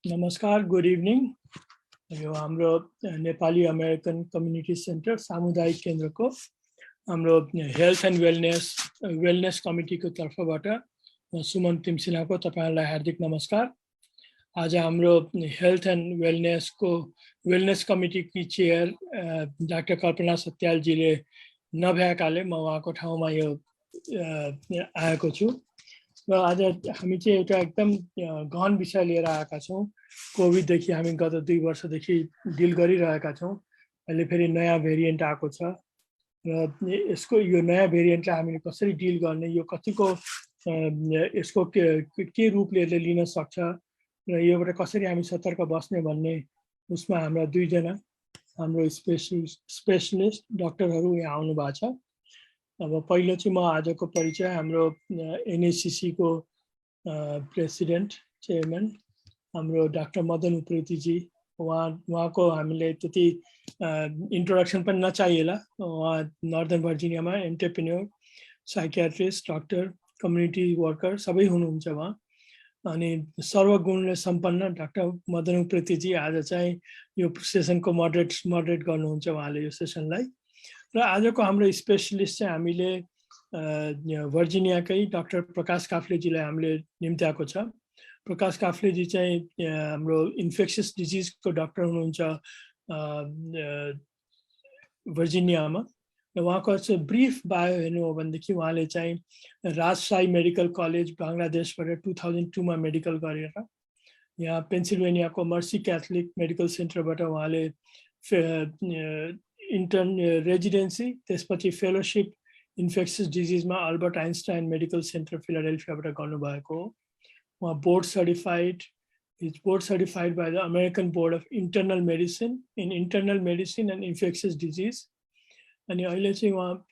नमस्कार, good evening. यो हाम्रो नेपाली अमेरिकन कम्युनिटी सेन्टर सामुदायिक केन्द्रको हाम्रो हेल्थ एन्ड वेलनेस कमिटीको तर्फबाट सुमन तिमसिनाको तपाईहरुलाई हार्दिक नमस्कार। आज हाम्रो हेल्थ एन्ड वेलनेस कमिटीकी चेयर डाक्टर कल्पना सत्यालजीले नभएकाले म उहाँको ठाउँमा यो आएको छु र आज हामी चाहिँ एउटा एकदम गहन विषय लिएर आएका छौँ। कोभिडदेखि हामी गत 2 वर्षदेखि डिल गरिरहेका छौँ। अहिले फेरि नयाँ भेरिएन्ट आएको छ र यसको यो नयाँ भेरिएन्टलाई हामीले कसरी डिल गर्ने, यो कतिको यसको के रूपले लिन सक्छ र योबाट कसरी हामी सतर्क बस्ने भन्ने उसमा हाम्रा 2 जना हाम्रो स्पेशलिस्ट डाक्टरहरू यहाँ आउनु भएको छ। अब पहिलो चाहिँ म आजको परिचय हाम्रो एनएसीसी को प्रेसिडेन्ट चेयरम्यान हाम्रो डाक्टर मदन उप्रेतीजी, उहाँको हामीले त्यति इन्ट्रोडक्सन पनि नचाहिएला। उहाँ नर्दर्न भर्जिनियामा entrepreneur, psychiatrist, doctor, community worker सबै हुनुहुन्छ उहाँ। अनि सर्वगुणले सम्पन्न डाक्टर मदन उप्रेतीजी आज चाहिँ यो सेसनको मोडरेट गर्नुहुन्छ उहाँले यो सेसनलाई। र आजको हाम्रो स्पेशलिस्ट चाहिँ हामीले भर्जिनियाकै डाक्टर प्रकाश काफ्लेजीलाई हामीले निम्त्याएको छ। प्रकाश काफ्लेजी चाहिँ हाम्रो इन्फेक्सियस डिजिजको डाक्टर हुनुहुन्छ भर्जिनियामा। र उहाँको चाहिँ ब्रिफ बायो हेर्नु हो भनेदेखि उहाँले चाहिँ राजशाही मेडिकल कलेज बङ्गलादेशबाट 2002 मा मेडिकल गरेर यहाँ पेन्सिल्भेनियाको मर्सी क्याथोलिक मेडिकल सेन्टरबाट उहाँले इन्टर्न रेजिडेन्सी, त्यसपछि फेलोशिप इन्फेक्सियस डिजिजमा अल्बर्ट आइन्स्टाइन मेडिकल सेन्टर फिलाडेल्फियाबाट गर्नुभएको हो। उहाँ board certified by the American Board of Internal Medicine and Infectious Disease. अनि अहिले चाहिँ उहाँ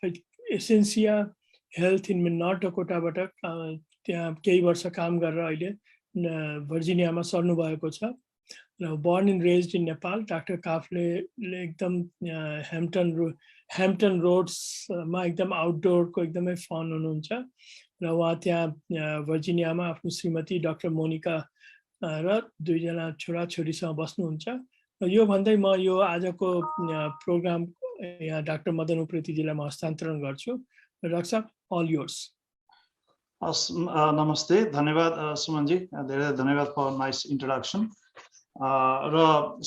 एसेन्सिया हेल्थ इन नर्थ डकोटाबाट त्यहाँ केही वर्ष काम गरेर अहिले भर्जिनियामा सर्नु भएको छ। Born and raised in Nepal. Doctor काफ्लेले एकदम ह्याम्पटन रोड्समा एकदम आउटडोरको एकदमै फन हुनुहुन्छ र उहाँ त्यहाँ भर्जिनियामा आफ्नो श्रीमती डाक्टर मोनिका र 2 जना छोराछोरीसँग बस्नुहुन्छ। र यो भन्दै म यो आजको प्रोग्राम यहाँ डाक्टर मदन उप्रेतीजीलाई म हस्तान्तरण गर्छु। डाक्टर साहब, अल योर्स। नमस्ते, धन्यवाद सुमनजी, धेरै धन्यवाद फर नाइस इन्ट्रोडक्सन। र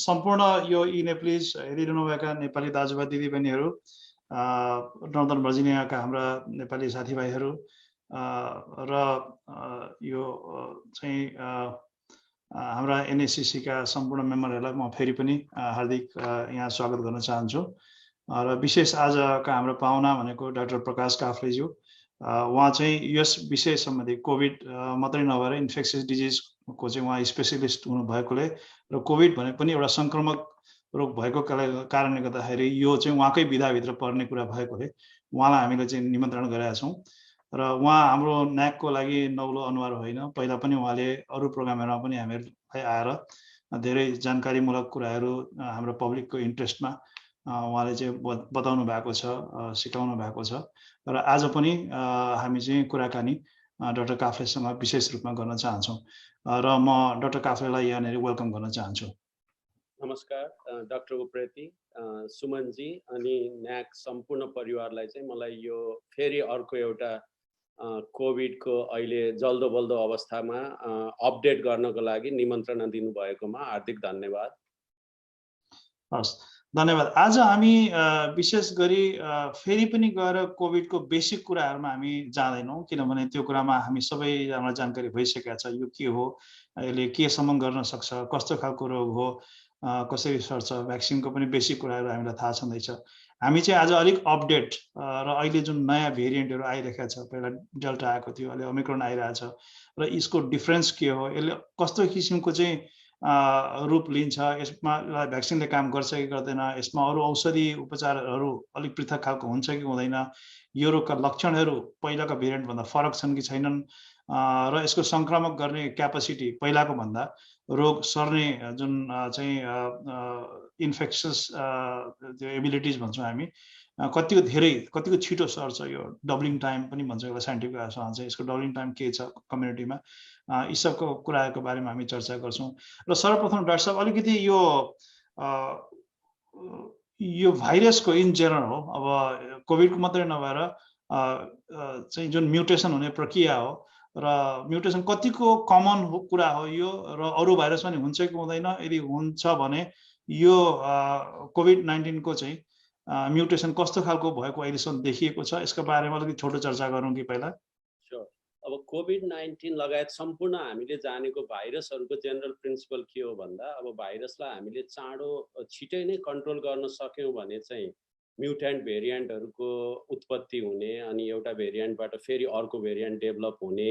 सम्पूर्ण यो इनेप्लिज हेरिरहनुभएका नेपाली दाजुभाइ दिदीबहिनीहरू, नर्दर्न भर्जिनियाका हाम्रा नेपाली साथीभाइहरू र यो चाहिँ हाम्रा एनएसीसी का सम्पूर्ण मेम्बरहरूलाई म फेरि पनि हार्दिक यहाँ स्वागत गर्न चाहन्छु। र विशेष आजका हाम्रो पाहुना भनेको डाक्टर प्रकाश काफ्लेज्यू। उहाँ चाहिँ यस विषय सम्बन्धी कोभिड मात्रै नभएर इन्फेक्सियस डिजिजको चाहिँ उहाँ स्पेसलिस्ट हुनुभएकोले र कोभिड भने पनि एउटा संक्रमक रोग भएको कारणले गर्दाखेरि यो चाहिँ उहाँकै विधाभित्र पर्ने कुरा भएकोले उहाँलाई हामीले चाहिँ निमन्त्रण गरेका छौँ। र उहाँ हाम्रो न्याकको लागि नौलो अनुहार होइन, पहिला पनि उहाँले अरू प्रोग्रामहरूमा पनि हामीहरूलाई आएर धेरै जानकारीमूलक कुराहरू हाम्रो पब्लिकको इन्ट्रेस्टमा उहाँले चाहिँ बताउनु भएको छ, सिकाउनु भएको छ। र आज पनि हामी चाहिँ कुराकानी डाक्टर काफ्लेसँग विशेष रूपमा गर्न चाहन्छौँ र म डाक्टर काफ्लेलाई यहाँनिर वेलकम गर्न चाहन्छु। नमस्कार डाक्टर उप्रेती, सुमनजी अनि न्याक सम्पूर्ण परिवारलाई चाहिँ मलाई यो फेरि अर्को एउटा कोभिडको अहिले जल्दो बल्दो अवस्थामा अपडेट गर्नको लागि निमन्त्रणा दिनुभएकोमा हार्दिक धन्यवाद। हस्, धन्यवाद। आज हामी विशेष गरी फेरि पनि गएर कोभिडको बेसिक कुराहरूमा हामी जाँदैनौँ, किनभने त्यो कुरामा हामी सबैजना जानकारी भइसकेका छ। यो के हो, यसले केसम्म गर्न सक्छ, कस्तो खालको रोग हो, कसरी सर्छ, भ्याक्सिनको पनि बेसिक कुराहरू हामीलाई थाहा छँदैछ। हामी चाहिँ आज अलिक अपडेट र अहिले जुन नयाँ भेरिएन्टहरू आइरहेको छ, पहिला डेल्टा आएको थियो, अहिले ओमिक्रोन आइरहेछ र यसको डिफ्रेन्स के हो, यसले कस्तो किसिमको चाहिँ रूप लिन्छ, यसमा भ्याक्सिनले काम गर्छ कि गर्दैन, यसमा अरू औषधि उपचारहरू अलिक पृथक खालको हुन्छ कि हुँदैन, यो रोगका लक्षणहरू पहिलाको भेरिएन्टभन्दा फरक छन् कि छैनन् र यसको सङ्क्रामक गर्ने क्यापेसिटी पहिलाको भन्दा, रोग सर्ने जुन चाहिँ इन्फेक्सस त्यो एबिलिटिज भन्छौँ हामी, कतिको छिटो सर्छ, यो डबलिङ टाइम पनि भन्छ एउटा साइन्टिफिक भाषामा चाहिँ, यसको डबलिङ टाइम के छ कम्युनिटीमा यी सबको कुराको बारेमा हामी चर्चा गर्छौँ। र सर्वप्रथम डाक्टर साहब अलिकति यो भाइरसको इन जेनरल हो, अब कोभिडको मात्रै नभएर चाहिँ जुन म्युटेसन हुने प्रक्रिया हो र म्युटेसन कतिको कमन कुरा हो यो, र अरू भाइरस पनि हुन्छ कि हुँदैन, यदि हुन्छ भने यो कोभिड-19 को चाहिँ म्युटेसन कस्तो खालको भएको अहिलेसम्म देखिएको छ, यसको बारेमा अलिकति छोटो चर्चा गरौँ कि पहिला। अब कोभिड-19 लगायत सम्पूर्ण हामीले जानेको भाइरसहरूको जेनरल प्रिन्सिपल के हो भन्दा, अब भाइरसलाई हामीले चाँडो छिटै नै कन्ट्रोल गर्न सक्यौँ भने चाहिँ म्युटेन्ट भेरिएन्टहरूको उत्पत्ति हुने अनि एउटा भेरिएन्टबाट फेरि अर्को भेरिएन्ट डेभलप हुने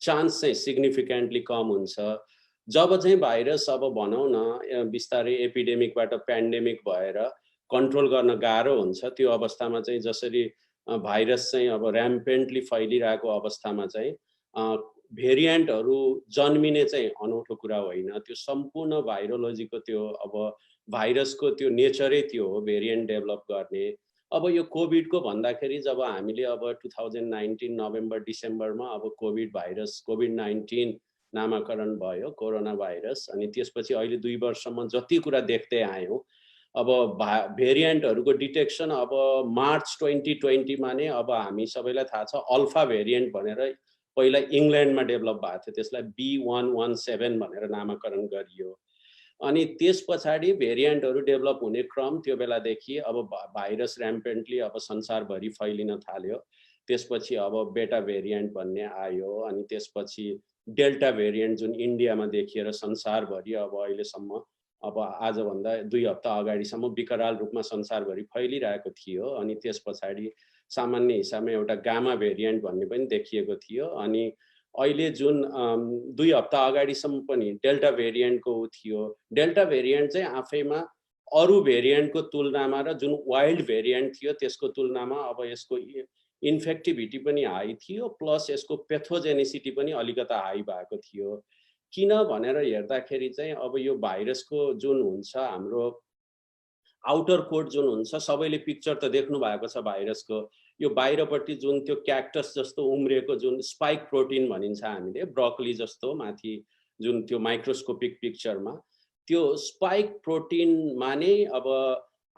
चान्स चाहिँ सिग्निफिकेन्टली कम हुन्छ। जब चाहिँ भाइरस अब भनौँ न बिस्तारै एपिडेमिकबाट पेन्डेमिक भएर कन्ट्रोल गर्न गाह्रो हुन्छ, त्यो अवस्थामा चाहिँ जसरी भाइरस चाहिँ अब ऱ्याम्पेन्टली फैलिरहेको अवस्थामा चाहिँ भेरिएन्टहरू जन्मिने चाहिँ अनौठो कुरा होइन। त्यो सम्पूर्ण भाइरोलोजीको त्यो अब भाइरसको त्यो नेचरै त्यो हो, भेरिएन्ट डेभलप गर्ने। अब यो कोभिडको भन्दाखेरि जब हामीले अब 2019 नोभेम्बर डिसेम्बरमा अब कोभिड-19 नामाकरण भयो, कोरोना भाइरस, अनि त्यसपछि अहिले 2 वर्षसम्म जति कुरा देख्दै आयौँ, अब भेरिएन्टहरूको डिटेक्सन अब मार्च 2020 मा नै अब हामी सबैलाई थाहा छ अल्फा भेरिएन्ट भनेर पहिला इङ्ल्यान्डमा डेभलप भएको थियो, त्यसलाई B117 भनेर नामाकरण गरियो। अनि त्यस पछाडि भेरिएन्टहरू डेभलप हुने क्रम त्यो बेलादेखि अब भाइरस ऱ्याम्पेन्टली अब संसारभरि फैलिन थाल्यो। त्यसपछि अब बेटा भेरिएन्ट भन्ने आयो, अनि त्यसपछि डेल्टा भेरिएन्ट जुन इन्डियामा देखिएर संसारभरि अब अहिलेसम्म अब आजभन्दा 2 हप्ता अगाडिसम्म विकराल रूपमा संसारभरि फैलिरहेको थियो। अनि त्यस पछाडि सामान्य हिसाबमा एउटा गामा भेरिएन्ट भन्ने पनि देखिएको थियो। अनि अहिले जुन 2 हप्ता अगाडिसम्म पनि डेल्टा भेरिएन्टको थियो। डेल्टा भेरिएन्ट चाहिँ आफैमा अरू भेरिएन्टको तुलनामा र जुन वाइल्ड भेरिएन्ट थियो त्यसको तुलनामा अब यसको इन्फेक्टिभिटी पनि हाई थियो, प्लस यसको पेथोजेनिसिटी पनि अलिकता हाई भएको थियो। किन भनेर हेर्दाखेरि चाहिँ अब यो भाइरसको जुन हुन्छ हाम्रो आउटर कोट जुन हुन्छ, सबैले पिक्चर त देख्नु भएको छ भाइरसको, यो बाहिरपट्टि जुन त्यो क्याक्टस जस्तो उम्रिएको जुन स्पाइक प्रोटिन भनिन्छ हामीले, ब्रोकली जस्तो माथि जुन त्यो माइक्रोस्कोपिक पिक्चरमा, त्यो स्पाइक प्रोटिनमा नै अब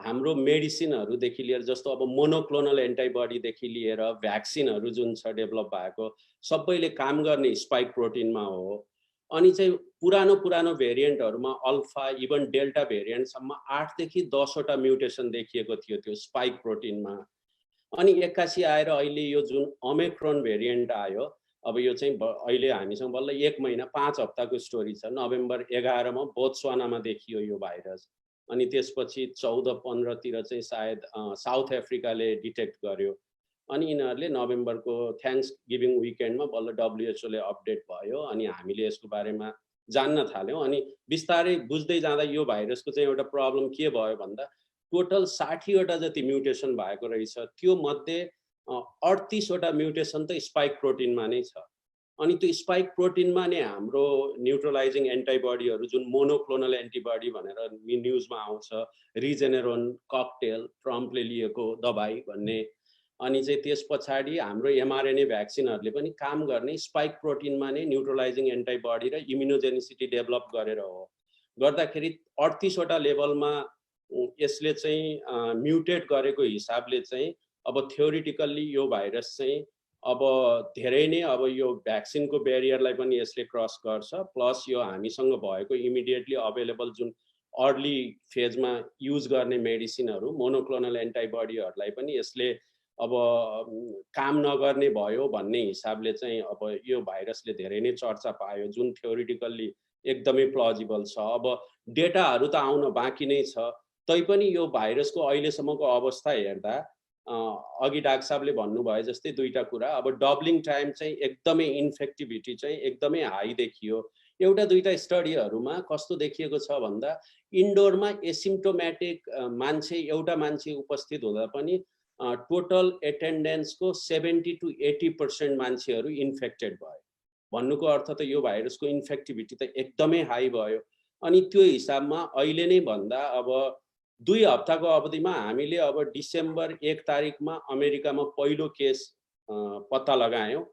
हाम्रो मेडिसिनहरूदेखि लिएर जस्तो अब मोनोक्लोनल एन्टिबडीदेखि लिएर भ्याक्सिनहरू जुन छ डेभलप भएको सबैले काम गर्ने स्पाइक प्रोटिनमा हो। अनि चाहिँ पुरानो भेरिएन्टहरूमा अल्फा इभन डेल्टा भेरिएन्टसम्म 8 देखि 10 वटा म्युटेसन देखिएको थियो त्यो स्पाइक प्रोटिनमा। अनि 81 आएर अहिले यो जुन ओमिक्रोन भेरिएन्ट आयो, अब यो चाहिँ अहिले हामीसँग बल्ल 1 महिना 5 हप्ताको स्टोरी छ। नोभेम्बर 11 मा बोत्सवानामा देखियो यो भाइरस, अनि त्यसपछि 14-15 तिर चाहिँ सायद साउथ अफ्रिकाले डिटेक्ट गर्यो। अनि यिनीहरूले नोभेम्बरको थ्याङ्क्स गिभिङ विकेन्डमा बल्ल WHO ले अपडेट भयो, अनि हामीले यसको बारेमा जान्न थाल्यौँ। अनि बिस्तारै बुझ्दै जाँदा यो भाइरसको चाहिँ एउटा प्रब्लम के भयो भन्दा टोटल 60 वटा जति म्युटेसन भएको रहेछ, त्यो मध्ये 38 वटा म्युटेसन त स्पाइक प्रोटिनमा नै छ। अनि त्यो स्पाइक प्रोटिनमा नै हाम्रो न्युट्रलाइजिङ एन्टिबडीहरू जुन मोनोक्लोनल एन्टिबडी भनेर न्युजमा आउँछ, रिजेनेरोन ककटेल ट्रम्पले लिएको दबाई भन्ने, अनि चाहिँ त्यस पछाडि हाम्रो mRNA भ्याक्सिनहरूले पनि काम गर्ने स्पाइक प्रोटिनमा नै न्युट्रलाइजिङ एन्टिबडी र इम्युनोजेनिसिटी डेभलप गरेर हो। गर्दाखेरि 38 वटा लेभलमा यसले चाहिँ म्युटेट गरेको हिसाबले चाहिँ अब थ्योरिटिकल्ली यो भाइरस चाहिँ अब धेरै नै अब यो भ्याक्सिनको ब्यारियरलाई पनि यसले क्रस गर्छ, प्लस यो हामीसँग भएको इमिडिएटली अवेलेबल जुन अर्ली फेजमा युज गर्ने मेडिसिनहरू मोनोक्लोनल एन्टिबडीहरूलाई पनि यसले अब काम नगर्ने भयो भन्ने हिसाबले चाहिँ अब यो भाइरसले धेरै नै चर्चा पायो, जुन थ्योरिटिकल्ली एकदमै प्लजिबल छ। अब डेटाहरू त आउन बाँकी नै छ, तैपनि यो भाइरसको अहिलेसम्मको अवस्था हेर्दा अघि डाक्टर साहबले भन्नुभयो जस्तै 2टा कुरा, अब डबलिङ टाइम चाहिँ एकदमै इन्फेक्टिभिटी चाहिँ एकदमै हाई देखियो। एउटा 2टा स्टडीहरूमा कस्तो देखिएको छ भन्दा इन्डोरमा एसिम्प्टोमेटिक मान्छे एउटा मान्छे उपस्थित हुँदा पनि टोटल एटेन्डेन्सको 70 to 80% मान्छेहरू इन्फेक्टेड भयो। भन्नुको अर्थ त यो भाइरसको इन्फेक्टिभिटी त एकदमै हाई भयो। अनि त्यो हिसाबमा अहिले नै भन्दा अब 2 हप्ताको अवधिमा हामीले अब डिसेम्बर 1 तारिकमा अमेरिकामा पहिलो केस पत्ता लगायौँ,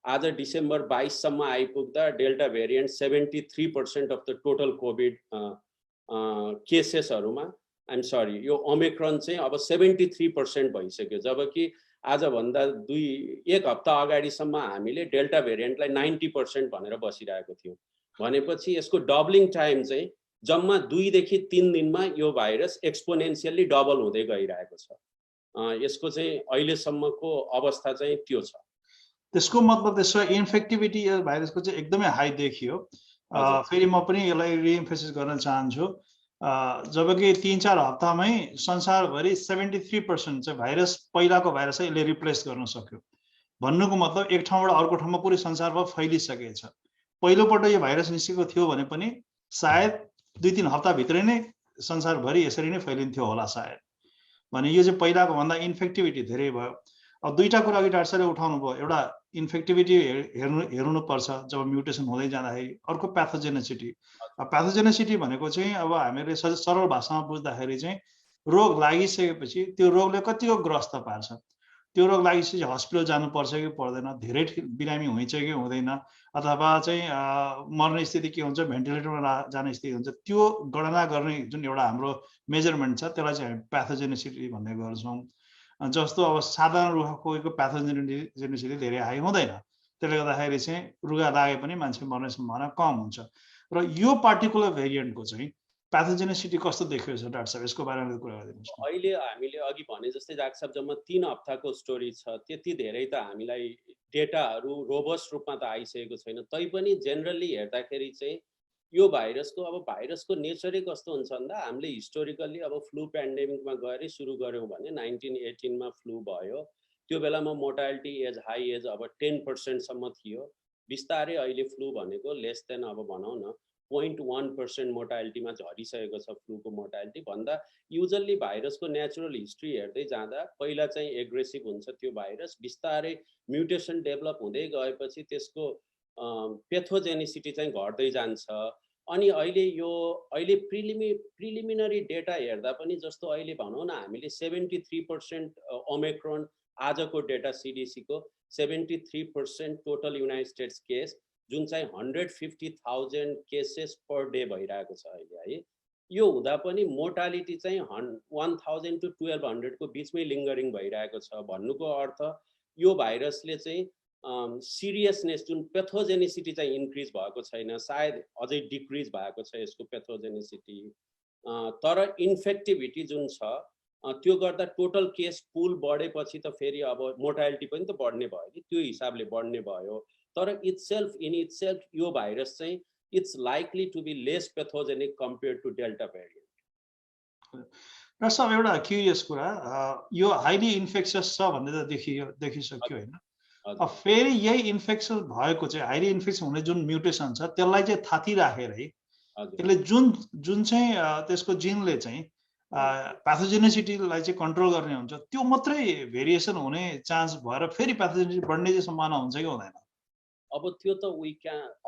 आज डिसेम्बर 22 सम्म आइपुग्दा delta variant 73% of the total covid केसेसहरुमा आइम सरी यो ओमिक्रोन चाहिँ अब 73% भइसक्यो, जबकि आजभन्दा एक हप्ता अगाडिसम्म हामीले डेल्टा भेरिएन्टलाई 90% भनेर बसिरहेको थियौँ। भनेपछि यसको डबलिङ टाइम चाहिँ जम्मा 2 देखि 3 दिनमा यो भाइरस एक्सपोनेन्शियली डबल हुँदै गइरहेको छ। यसको चाहिँ अहिलेसम्मको अवस्था चाहिँ त्यो छ। त्यसको मतलब त्यसो इन्फेक्टिभिटी यो भाइरसको चाहिँ एकदमै हाई देखियो। फेरि म पनि यसलाई रिएम्फेसिस गर्न चाहन्छु, जबकि 3-4 हप्तामै संसारभरि 73% चाहिँ भाइरस पहिलाको भाइरसलाई यसले रिप्लेस गर्न सक्यो। भन्नुको मतलब एक ठाउँबाट अर्को ठाउँमा पुरै संसारमा फैलिसकेको छ। पहिलोपल्ट यो भाइरस निस्केको थियो भने पनि सायद 2-3 हप्ताभित्रै नै संसारभरि यसरी नै फैलिन्थ्यो होला सायद। भने यो चाहिँ पहिलाको भन्दा इन्फेक्टिभिटी धेरै भयो। अब दुईटा कुरा अघि डाक्टर सरले उठाउनु भयो, एउटा इन्फेक्टिभिटी हेर्नु पर्छ जब म्युटेसन हुँदै जाँदाखेरि, अर्को प्याथोजेनिसिटी। प्याथोजेनिसिटी भनेको चाहिँ अब हामीले सरल भाषामा बुझ्दाखेरि चाहिँ रोग लागिसकेपछि त्यो रोगले कतिको ग्रस्त पार्छ, त्यो रोग लागिसकेपछि हस्पिटल जानुपर्छ कि पर्दैन, धेरै बिरामी हुन्छ कि हुँदैन, अथवा चाहिँ मर्ने स्थिति के हुन्छ, भेन्टिलेटरमा जाने स्थिति हुन्छ, त्यो गणना गर्ने जुन एउटा हाम्रो मेजरमेन्ट छ त्यसलाई चाहिँ हामी प्याथोजेनिसिटी भन्ने गर्छौँ। जस्तो अब साधारण रुगाखोकीको प्याथोजेनिसिटी धेरै हाई हुँदैन, त्यसले गर्दाखेरि चाहिँ रुगा लागे पनि मान्छे मर्ने सम्भावना कम हुन्छ। र यो पार्टिकुलर भेरिएन्टको चाहिँ प्याथोजेनिसिटी कस्तो देखियो छ डाक्टर साहब, यसको बारेमा कुरा गरिदिनुहोस्। अहिले हामीले अघि भने जस्तै डाक्टर साहब जम्मा 3 हप्ताको स्टोरी छ, त्यति धेरै त हामीलाई डेटाहरू रोबस्ट रूपमा त आइसकेको छैन। तैपनि जेनरली हेर्दाखेरि चाहिँ यो भाइरसको अब भाइरसको नेचरै कस्तो हुन्छ भन्दा हामीले हिस्टोरिकल्ली अब फ्लू पेन्डेमिकमा गएरै सुरु गऱ्यौँ भने 1918 मा फ्लू भयो, त्यो बेलामा मोर्टालिटी एज हाई एज अब 10% सम्म थियो। बिस्तारै अहिले फ्लू भनेको लेस देन अब भनौँ न 0.1% मोर्टालिटीमा झरिसकेको छ फ्लूको मोर्टालिटी। भन्दा युजल्ली भाइरसको नेचुरल हिस्ट्री हेर्दै जाँदा पहिला चाहिँ एग्रेसिभ हुन्छ त्यो भाइरस, बिस्तारै म्युटेसन डेभलप हुँदै गएपछि त्यसको पेथोजेनिसिटी चाहिँ घट्दै जान्छ। अनि अहिले प्रिलिमिनरी डेटा हेर्दा पनि जस्तो अहिले भनौँ न हामीले 73% ओमिक्रोन आजको डेटा CDC को 73% टोटल युनाइटेड स्टेट्स केस, जुन चाहिँ 150,000 केसेस पर डे भइरहेको छ अहिले है। यो हुँदा पनि मोर्टालिटी चाहिँ 1000 to 1200 को बिचमै लिङ्गरिङ भइरहेको छ। भन्नुको अर्थ यो भाइरसले चाहिँ सिरियसनेस जुन पेथोजेनिसिटी चाहिँ इन्क्रिज भएको छैन, सायद अझै डिक्रिज भएको छ यसको पेथोजेनिसिटी। तर इन्फेक्टिभिटी जुन छ त्यो गर्दा टोटल केस पुल बढेपछि त फेरि अब मोर्टालिटी पनि त बढ्ने भयो कि, त्यो हिसाबले बढ्ने भयो। तर इट्सेल्फ यो भाइरस चाहिँ it's likely to be less pathogenic compare to delta variant. र सब एउटा क्युरियस कुरा, यो हाइली इन्फेक्सियस छ भन्ने त देखिसक्यो होइन। अब फेरि यही इन्फेक्सन भएको चाहिँ हाइली इन्फेक्सन हुने जुन म्युटेसन छ त्यसलाई चाहिँ थाती राखेर है यसले जुन चाहिँ त्यसको जिनले चाहिँ प्याथोजेनिसिटीलाई चाहिँ कन्ट्रोल गर्ने हुन्छ, त्यो मात्रै भेरिएसन हुने चान्स भएर फेरि प्याथोजेनिसिटी बढ्ने चाहिँ सम्भावना हुन्छ कि हुँदैन? अब त्यो त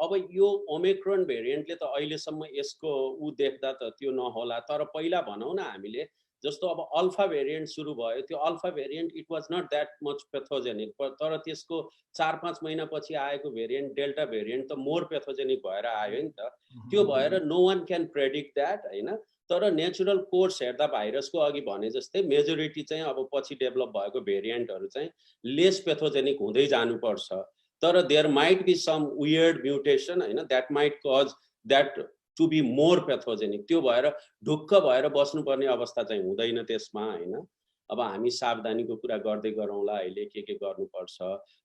अब यो ओमिक्रोन भेरिएन्टले त अहिलेसम्म यसको देख्दा त त्यो नहोला। तर पहिला भनौँ न हामीले जस्तो अब अल्फा भेरिएन्ट सुरु भयो, त्यो alpha variant it was not that much pathogenic, तर त्यसको 4-5 महिनापछि आएको भेरिएन्ट डेल्टा भेरिएन्ट त मोर पेथोजेनिक भएर आयो नि त। त्यो भएर no one can predict that होइन। तर नेचुरल कोर्स हेर्दा भाइरसको अघि भने जस्तै मेजोरिटी चाहिँ अब पछि डेभलप भएको भेरिएन्टहरू चाहिँ लेस पेथोजेनिक हुँदै जानुपर्छ। तर there might be some weird mutation होइन, that might cause that to be more pathogenic. त्यो भएर ढुक्क भएर बस्नुपर्ने अवस्था चाहिँ हुँदैन त्यसमा होइन। अब हामी सावधानीको कुरा गर्दै गरौँला अहिले के गर्नुपर्छ।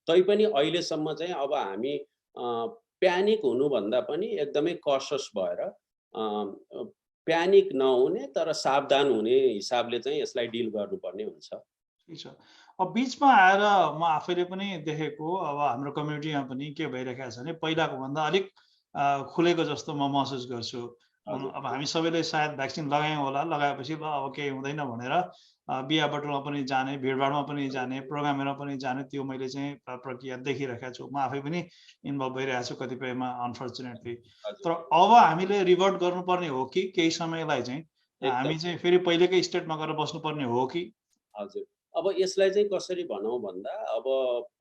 तैपनि अहिलेसम्म चाहिँ अब हामी प्यानिक हुनुभन्दा पनि एकदमै कसियस भएर प्यानिक नहुने तर सावधान हुने हिसाबले चाहिँ यसलाई डिल गर्नुपर्ने हुन्छ। ठिक छ। अब बिचमा आएर म आफैले पनि देखेको अब हाम्रो कम्युनिटीमा पनि के भइरहेको छ भने पहिलाको भन्दा अलिक खुलेको जस्तो म महसुस गर्छु। अब हामी सबैले सायद भ्याक्सिन लगायौँ होला, लगाएपछि ल अब केही हुँदैन भनेर बिहा बटुलमा पनि जाने, भिडभाडमा पनि जाने, प्रोग्राममा पनि जाने, त्यो मैले चाहिँ प्रक्रिया देखिरहेको छु। म आफै पनि इन्भल्भ भइरहेको छु कतिपयमा अनफर्चुनेटली। तर अब हामीले रिभर्ट गर्नुपर्ने हो कि केही समयलाई चाहिँ हामी चाहिँ फेरि पहिलेकै स्टेटमा गएर बस्नुपर्ने हो कि? हजुर, अब यसलाई चाहिँ कसरी भनौँ भन्दा अब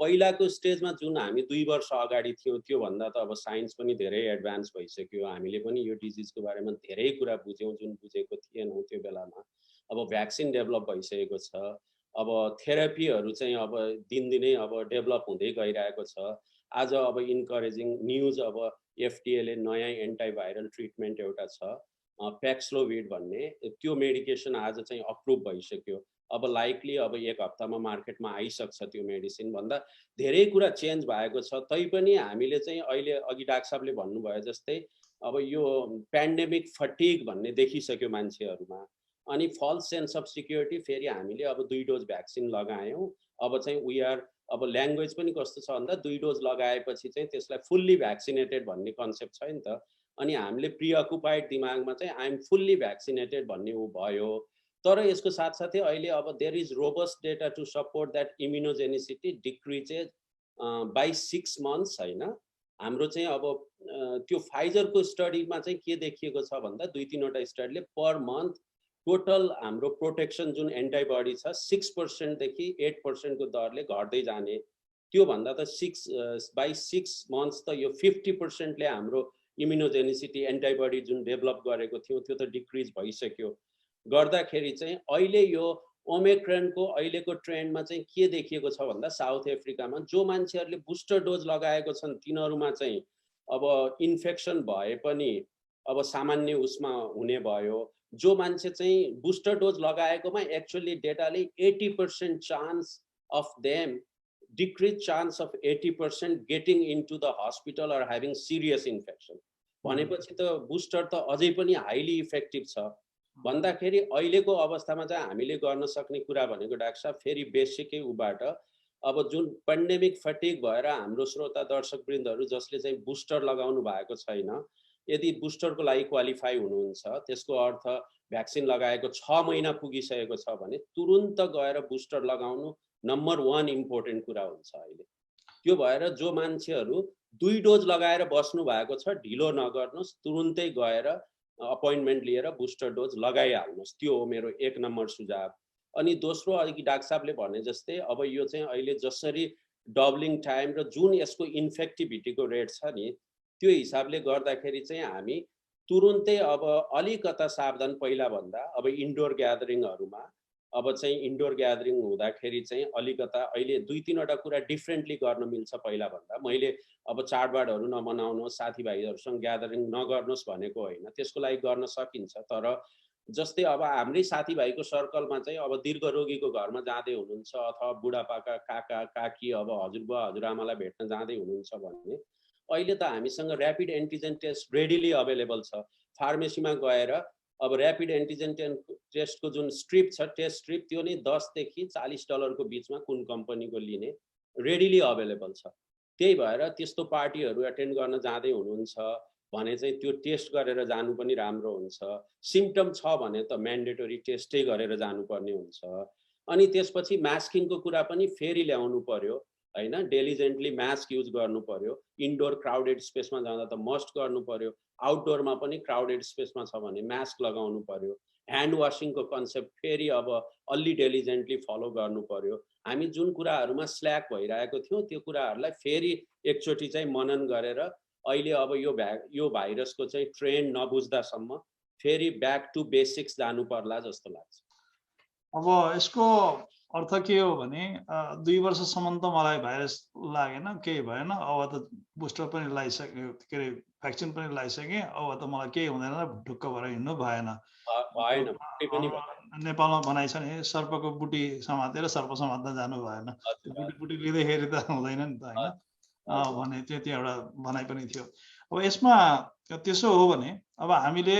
पहिलाको स्टेजमा जुन हामी 2 वर्ष अगाडि थियौँ त्यो भन्दा त अब साइन्स पनि धेरै एडभान्स भइसक्यो, हामीले पनि यो डिजिजको बारेमा धेरै कुरा बुझ्यौँ जुन बुझेको थिएनौँ त्यो बेलामा। अब भ्याक्सिन डेभलप भइसकेको छ, अब थेरापीहरू चाहिँ अब दिनदिनै अब डेभलप हुँदै गइरहेको छ। आज अब इन्करेजिङ न्युज अब एफडीएले नयाँ एन्टिभाइरल ट्रिटमेन्ट एउटा छ प्याक्सलोभिड भन्ने, त्यो मेडिकेसन आज चाहिँ अप्रुभ भइसक्यो। अब लाइकली अब 1 हप्तामा मार्केटमा आइसक्छ त्यो मेडिसिन भन्दा धेरै कुरा चेन्ज भएको छ। तैपनि हामीले चाहिँ अहिले अघि डाक्टर साहबले भन्नुभयो जस्तै अब यो पेन्डेमिक फटिग भन्ने देखिसक्यो मान्छेहरूमा, अनि फल्स सेन्स अफ सिक्युरिटी। फेरि हामीले अब 2 डोज भ्याक्सिन लगायौँ, अब चाहिँ वी आर अब ल्याङ्ग्वेज पनि कस्तो छ भन्दा 2 डोज लगाएपछि चाहिँ त्यसलाई फुल्ली भ्याक्सिनेटेड भन्ने कन्सेप्ट छ नि त। अनि हामीले प्रिअकुपाइड दिमागमा चाहिँ आई एम फुल्ली भ्याक्सिनेटेड भन्ने ऊ भयो। तर यसको साथसाथै अहिले अब there is robust data to support that immunogenicity decreases by 6 months होइन। हाम्रो चाहिँ अब त्यो फाइजरको स्टडीमा चाहिँ के देखिएको छ भन्दा 2-3वटा स्टडीले पर मन्थ टोटल हाम्रो प्रोटेक्सन जुन एन्टिबडी छ 6% देखि 8% को दरले घट्दै जाने। त्यो भन्दा त 6 मन्थ्स त यो 50% ले हाम्रो इम्युनोजेनिसिटी एन्टिबडी जुन डेभलप गरेको थियो त्यो त डिक्रिज भइसक्यो। गर्दाखेरि चाहिँ अहिले यो ओमिक्रोनको अहिलेको ट्रेन्डमा चाहिँ के देखिएको छ भन्दा साउथ अफ्रिकामा जो मान्छेहरूले बुस्टर डोज लगाएको छन् तिनीहरूमा चाहिँ अब इन्फेक्सन भए पनि अब सामान्य उसमा हुने भयो। जो मान्छे चाहिँ बुस्टर डोज लगाएकोमा एक्चुअली डेटाले 80% chance of them decrease chance of 80% getting into the hospital or having serious infection भनेपछि त बुस्टर त अझै पनि हाइली इफेक्टिभ छ। भन्दाखेरि अहिलेको अवस्थामा चाहिँ हामीले गर्न सक्ने कुरा भनेको डाक्टर साहब फेरि बेसिकै उबाट अब जुन पेन्डेमिक फटिग भएर हाम्रो श्रोता दर्शकवृन्दहरू जसले चाहिँ बुस्टर लगाउनु भएको छैन, यदि बुस्टरको लागि क्वालिफाई हुनुहुन्छ त्यसको अर्थ भ्याक्सिन लगाएको 6 महिना पुगिसकेको छ भने तुरुन्त गएर बुस्टर लगाउनु नम्बर 1 इम्पोर्टेन्ट कुरा हुन्छ अहिले। त्यो भएर जो मान्छेहरू 2 डोज लगाएर बस्नु भएको छ ढिलो नगर्नुहोस्, तुरुन्तै गएर अपोइन्टमेन्ट लिएर बुस्टर डोज लगाइहाल्नुहोस्। त्यो हो मेरो 1 नम्बर सुझाव। अनि दोस्रो अघि डाक्टर साहबले भने जस्तै अब यो चाहिँ अहिले जसरी डबलिङ टाइम र जुन यसको इन्फेक्टिभिटीको रेट छ नि त्यो हिसाबले गर्दाखेरि चाहिँ हामी तुरुन्तै अब अलिकता सावधान पहिला भन्दा अब इन्डोर ग्यादरिङहरूमा अब चाहिँ इन्डोर ग्यादरिङ हुँदाखेरि चाहिँ अलिकता अहिले 2-3वटा कुरा डिफ्रेन्टली गर्न मिल्छ पहिला भन्दा। मैले अब चाडबाडहरू नमनाउनुहोस्, साथीभाइहरूसँग ग्यादरिङ नगर्नुहोस् भनेको होइन, त्यसको लागि गर्न सकिन्छ। तर जस्तै अब हाम्रै साथीभाइको सर्कलमा चाहिँ अब दीर्घ रोगीको घरमा जाँदै हुनुहुन्छ अथवा बुढापाका काका काकी अब हजुरबुवा हजुरआमालाई भेट्न जाँदै हुनुहुन्छ भने अहिले त हामीसँग rapid antigen test readily available छ। फार्मेसीमा गएर अब ऱ्यापिड एन्टिजेन टेस्टको जुन स्ट्रिप छ टेस्ट स्ट्रिप त्यो नै $10 देखि $40 को बिचमा कुन कम्पनीको लिने रेडिली अभाइलेबल छ। त्यही भएर त्यस्तो पार्टीहरू एटेन्ड गर्न जाँदै हुनुहुन्छ भने चाहिँ त्यो टेस्ट गरेर जानु पनि राम्रो हुन्छ। सिम्पटम छ भने त म्यान्डेटरी टेस्टै गरेर जानुपर्ने हुन्छ। अनि त्यसपछि मास्किङको कुरा पनि फेरि ल्याउनु पर्यो हैन, डेलिजेन्टली मास्क युज गर्नु पर्यो। इन्डोर क्राउडेड स्पेसमा जाँदा त मस्ट गर्नु पर्यो, आउटडोरमा पनि क्राउडेड स्पेसमा छ भने मास्क लगाउनु पर्यो। ह्यान्ड वाशिङको कन्सेप्ट फेरि अब अलि डेलिजेन्टली फलो गर्नु पर्यो। हामी जुन कुराहरूमा स्ल्याक भइरहेको थियौँ त्यो कुराहरूलाई फेरि एकचोटि चाहिँ मनन गरेर अहिले अब यो भाइरसको चाहिँ ट्रेन्ड नबुझ्दासम्म फेरि ब्याक टु बेसिक्स जानु पर्ला जस्तो लाग्छ। अब यसको अर्थ के हो भने 2 वर्षसम्म त मलाई भाइरस लागेन, केही भएन, अब त बुस्टर पनि लगाइसक्यो, के अरे भ्याक्सिन पनि लगाइसकेँ, अब त मलाई केही हुँदैन, ढुक्क भएर हिँड्नु भएन। नेपालमा भनाइ छ नि सर्पको बुटी समातेर सर्प समात्न जानु भएन, बुटी लिँदैखेरि त हुँदैन नि त होइन भने त्यो एउटा भनाइ पनि थियो। अब यसमा त्यसो हो भने अब हामीले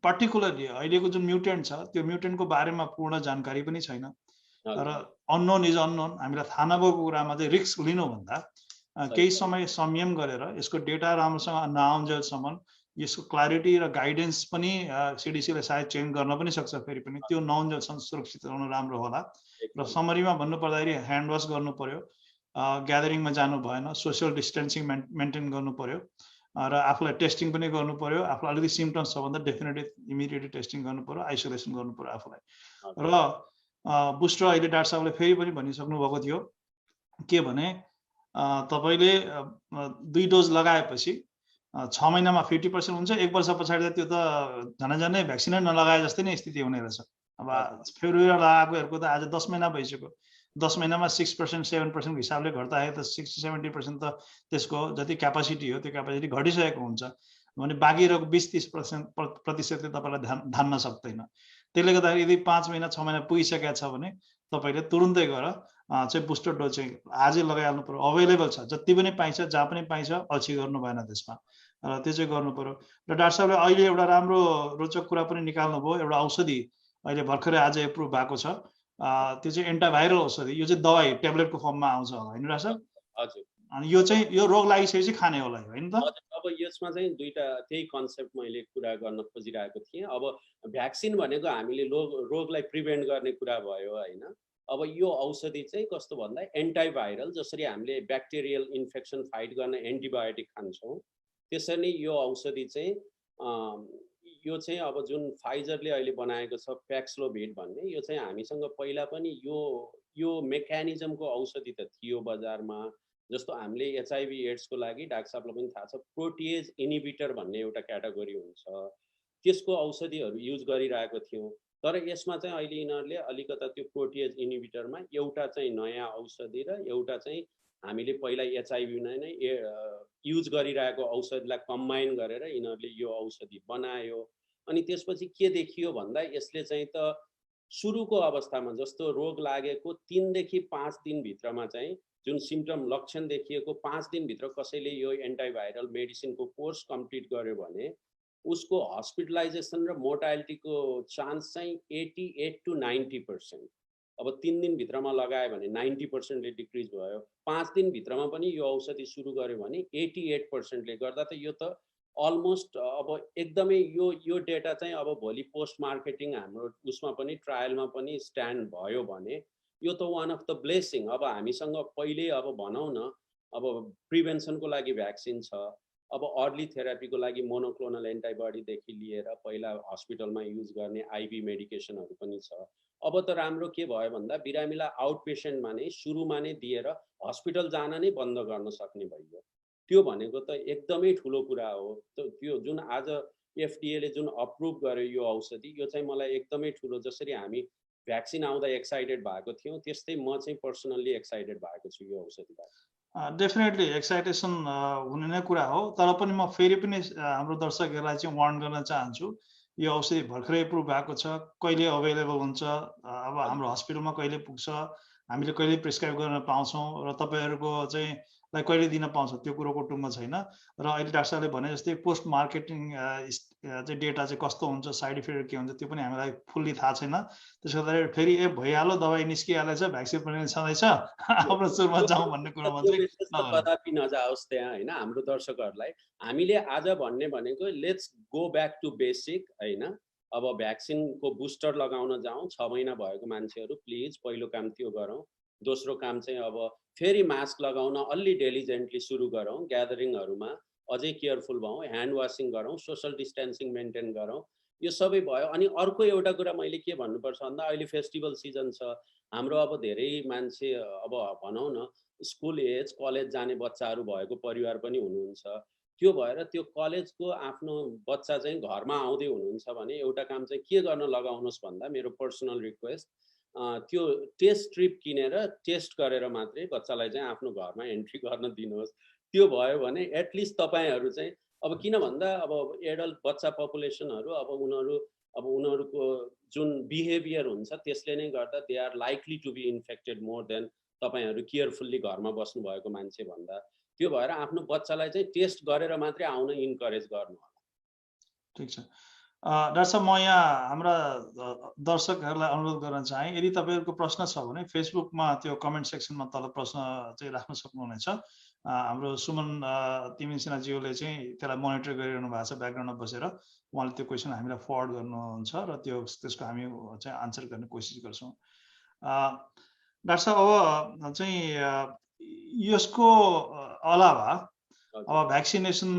पर्टिकुलरली अहिलेको जुन म्युटेन्ट छ त्यो म्युटेन्टको बारेमा पूर्ण जानकारी पनि छैन। तर अननोन इज अननोन, हामीलाई थाहा नभएको कुरामा चाहिँ रिस्क लिनुभन्दा केही समय संयम गरेर यसको डेटा राम्रोसँग नआउन्जेलसम्म यसको क्ल्यारिटी र गाइडेन्स पनि सिडिसीले सायद चेन्ज गर्न पनि सक्छ, फेरि पनि त्यो नआउन्जेलसम्म सुरक्षित रहनु राम्रो होला। र समरीमा भन्नुपर्दाखेरि ह्यान्ड वास गर्नु पर्यो, ग्यादरिङमा जानु भएन, सोसियल डिस्टेन्सिङ मेन्टेन गर्नु पर्यो र आफूलाई टेस्टिङ पनि गर्नु पर्यो। आफूलाई अलिकति सिम्पटम्स छ भने डेफिनेटली इमिडिएटली टेस्टिङ गर्नु पर्यो, आइसोलेसन गर्नु पर्यो आफूलाई। र बुस्टर अहिले डाक्टर साहबले फेरि पनि भनिसक्नु भएको थियो के भने तपाईले 2 डोज लगाएपछि 6 महिनामा 50% हुन्छ, 1 वर्ष पछाडि त्यो त झनै भ्याक्सिनै नलगाए जस्तै नै स्थिति हुने रहेछ। अब फेब्रुअरीमा लगाएकोहरूको त आज 10 महिना भइसक्यो, 10 महिनामा 6% 7% हिसाबले घट्दाखेरि त 60-70% त त्यसको जति क्यापासिटी हो त्यो क्यापासिटी घटिसकेको हुन्छ भने बाँकी रहेको 20-30% तपाईलाई धान्न सक्दैन। त्यसले गर्दाखेरि यदि 5 महिना 6 महिना पुगिसकेको छ भने तपाईले तुरुन्तै गएर चाहिँ बुस्टर डोज चाहिँ आजै लगाइहाल्नु पर्यो। अवेलेबल छ, जति पनि पाइन्छ, जहाँ पनि पाइन्छ, अल्छी गर्नु भएन त्यसमा, र त्यो चाहिँ गर्नु पर्यो। र डाक्टर साहबले अहिले एउटा राम्रो रोचक कुरा पनि निकाल्नु भयो। एउटा औषधि अहिले भर्खरै आज एप्रुभ भएको छ, त्यो चाहिँ एन्टिभाइरल औषधि। यो चाहिँ दवाई ट्याब्लेटको फर्ममा आउँछ होला हैन डाक्टर साहब? हजुर। अनि यो चाहिँ यो रोग लागिसकेपछि खाने होला हैन त? अब यसमा चाहिँ दुईटा त्यही कन्सेप्ट मैले कुरा गर्न खोजिरहेको थिएँ। अब भ्याक्सिन भनेको हामीले रोगलाई प्रिभेन्ट गर्ने कुरा भयो हैन। अब यो औषधि चाहिँ कस्तो भन्दा एन्टिभाइरल, जसरी हामीले ब्याक्टेरियल इन्फेक्सन फाइट गर्न एन्टिबायोटिक खान्छौँ त्यसरी नै यो औषधि चाहिँ यो चाहिँ अब जुन फाइजरले अहिले बनाएको छ प्याक्सलोभिड भन्ने, यो चाहिँ हामीसँग पहिला पनि यो मेकानिजमको औषधि त थियो बजारमा। जस्तो हामीले एचआइभी एड्सको लागि डाक्टर साहबलाई पनि थाहा छ प्रोटिएज इनिबिटर भन्ने एउटा क्याटेगोरी हुन्छ, त्यसको औषधिहरू युज गरिरहेको थियौँ। तर यसमा चाहिँ अहिले यिनीहरूले अलिकता त्यो प्रोटिएज इनिबिटरमा एउटा चाहिँ नयाँ औषधि र एउटा चाहिँ हामीले पहिला एचआइभीमा नै युज गरिरहेको औषधिलाई कम्बाइन गरेर यिनीहरूले यो औषधि बनायो। अनि त्यसपछि के देखियो भन्दा यसले चाहिँ त सुरुको अवस्थामा जस्तो रोग लागेको 3 देखि 5 दिनभित्रमा चाहिँ जुन सिम्पटम लक्षण देखिएको 5 दिनभित्र कसैले यो एन्टिभाइरल मेडिसिनको कोर्स कम्प्लिट गर्यो भने उसको हस्पिटलाइजेसन र मोर्टालिटीको चान्स चाहिँ 88 to 90%। अब 3 दिनभित्रमा लगायो भने 90%ले डिक्रिज भयो, 5 दिनभित्रमा पनि यो औषधि सुरु गर्यो भने 88%ले गर्दा त यो त अलमोस्ट अब एकदमै यो डेटा चाहिँ अब भोलि पोस्ट मार्केटिङ हाम्रो उसमा पनि ट्रायलमा पनि स्ट्यान्ड भयो भने यो त वान अफ द ब्लेसिङ। अब हामीसँग पहिले अब भनौँ न अब प्रिभेन्सनको लागि भ्याक्सिन छ, अब अर्ली थेरापीको लागि मोनोक्लोनल एन्टिबडीदेखि लिएर पहिला हस्पिटलमा युज गर्ने आइभी मेडिकेसनहरू पनि छ। अब त राम्रो के भयो भन्दा बिरामीलाई आउट पेसेन्टमा नै सुरुमा नै दिएर हस्पिटल जान नै बन्द गर्न सक्ने भइयो। त्यो भनेको त एकदमै ठुलो कुरा हो। त्यो जुन आज एफडीएले जुन अप्रुभ गर्यो यो औषधि, यो चाहिँ मलाई एकदमै ठुलो, जसरी हामी भ्याक्सिन आउँदा एक्साइटेड भएको थियौँ त्यस्तै म चाहिँ पर्सनल्ली एक्साइटेड भएको छु यो औषधिबाट। डेफिनेटली एक्साइटेसन हुने नै कुरा हो। तर पनि म फेरि पनि हाम्रो दर्शकहरूलाई चाहिँ वार्न गर्न चाहन्छु, यो औषधि भर्खरै एप्रुभ भएको छ, कहिले अवेलेबल हुन्छ, अब हाम्रो हस्पिटलमा कहिले पुग्छ, हामीले कहिले प्रिस्क्राइब गर्न पाउँछौँ र तपाईँहरूको चाहिँ कहिले दिन पाउँछ त्यो कुरोको टुङ्गो छैन। र अहिले डाक्टर साहबले भने जस्तै पोस्ट मार्केटिङ चाहिँ डेटा चाहिँ कस्तो हुन्छ, साइड इफेक्ट के हुन्छ त्यो पनि हामीलाई फुल्ली थाहा छैन। त्यसो गर्दाखेरि फेरि भइहाल्यो, दबाई निस्किहालेछ, भ्याक्सिन पनि छँदैछ, आफ्नो सुरुमा जाउँ भन्ने कुरोमा चाहिँ कदापि नजाओस् त्यहाँ हैन। हाम्रो दर्शकहरूलाई हामीले आज भन्ने भनेको let's go back to basic हैन। अब भ्याक्सिनको बुस्टर लगाउन जाउँ, 6 महिना भएको मान्छेहरू प्लिज पहिलो काम त्यो गरौँ। दोस्रो काम चाहिँ अब फेरि मास्क लगाउन अलि डेलिजेन्टली सुरु गरौँ, ग्यादरिङहरूमा अझै केयरफुल भयौँ, ह्यान्ड वासिङ गरौँ, सोसल डिस्टेन्सिङ मेन्टेन गरौँ, यो सबै भयो। अनि अर्को एउटा कुरा मैले के भन्नुपर्छ भन्दा अहिले फेस्टिभल सिजन छ, हाम्रो अब धेरै मान्छे अब भनौँ न स्कुल एज कलेज जाने बच्चाहरू भएको परिवार पनि हुनुहुन्छ। त्यो भएर त्यो कलेजको आफ्नो बच्चा चाहिँ घरमा आउँदै हुनुहुन्छ भने एउटा काम चाहिँ के गर्न लगाउनुहोस् भन्दा मेरो पर्सनल रिक्वेस्ट, त्यो टेस्ट स्ट्रिप किनेर टेस्ट गरेर मात्रै बच्चालाई चाहिँ आफ्नो घरमा एन्ट्री गर्न दिनुहोस्। त्यो भयो भने एटलिस्ट तपाईँहरू चाहिँ अब किन भन्दा अब एडल्ट बच्चा पपुलेसनहरू अब उनीहरूको जुन बिहेभियर हुन्छ त्यसले नै गर्दा they are likely to be infected more than तपाईँहरू केयरफुल्ली घरमा बस्नु भएको मान्छे भन्दा। त्यो भएर आफ्नो बच्चालाई चाहिँ टेस्ट गरेर मात्रै आउन इन्करेज गर्नु होला। ठिक छ डाक्टर साहब, म यहाँ हाम्रा दर्शकहरूलाई अनुरोध गर्न चाहेँ, यदि तपाईँहरूको प्रश्न छ भने फेसबुकमा त्यो कमेन्ट सेक्सनमा तल प्रश्न चाहिँ राख्न सक्नुहुनेछ। हाम्रो सुमन तिमिन सिन्हाज्यूले चाहिँ त्यसलाई मोनिटर गरिरहनु भएको छ ब्याकग्राउन्डमा बसेर, उहाँले त्यो क्वेसन हामीलाई फरवर्ड गर्नुहुन्छ र त्यसको हामी चाहिँ आन्सर गर्ने कोसिस गर्छौँ। डाक्टर साहब, अब चाहिँ यसको अलावा अब भ्याक्सिनेसन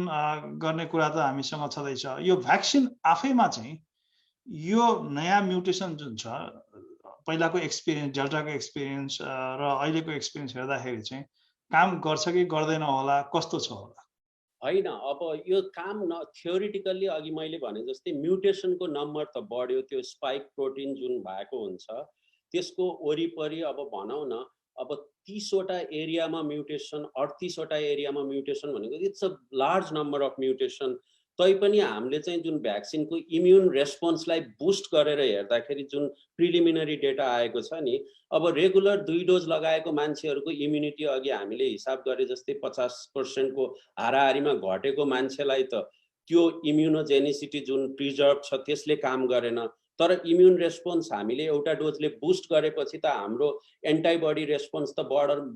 गर्ने कुरा त हामीसँग छँदैछ। यो भ्याक्सिन आफैमा चाहिँ यो नयाँ म्युटेसन जुन छ पहिलाको एक्सपिरियन्स डेल्टाको एक्सपिरियन्स र अहिलेको एक्सपिरियन्स हेर्दाखेरि चाहिँ काम गर्छ कि गर्दैन होला, कस्तो छ होला? होइन, अब यो काम थ्योरिटिकल्ली अघि मैले भने जस्तै म्युटेसनको नम्बर त बढ्यो, त्यो स्पाइक प्रोटिन जुन भएको हुन्छ त्यसको वरिपरि अब भनौँ न अब 30वटा एरियामा म्युटेसन, 38वटा एरियामा म्युटेसन भनेको it's a large number of mutation. तैपनि हामीले चाहिँ जुन भ्याक्सिनको इम्युन रेस्पोन्सलाई बुस्ट गरेर हेर्दाखेरि जुन प्रिलिमिनरी डेटा आएको छ नि, अब रेगुलर 2 डोज लगाएको मान्छेहरूको इम्युनिटी अघि हामीले हिसाब गरे जस्तै 50% को हाराहारीमा घटेको मान्छेलाई त त्यो इम्युनोजेनिसिटी जुन प्रिजर्भ छ त्यसले काम गरेन। तर इम्युन रेस्पोन्स हामीले एउटा डोजले बुस्ट गरेपछि त हाम्रो एन्टिबडी रेस्पोन्स त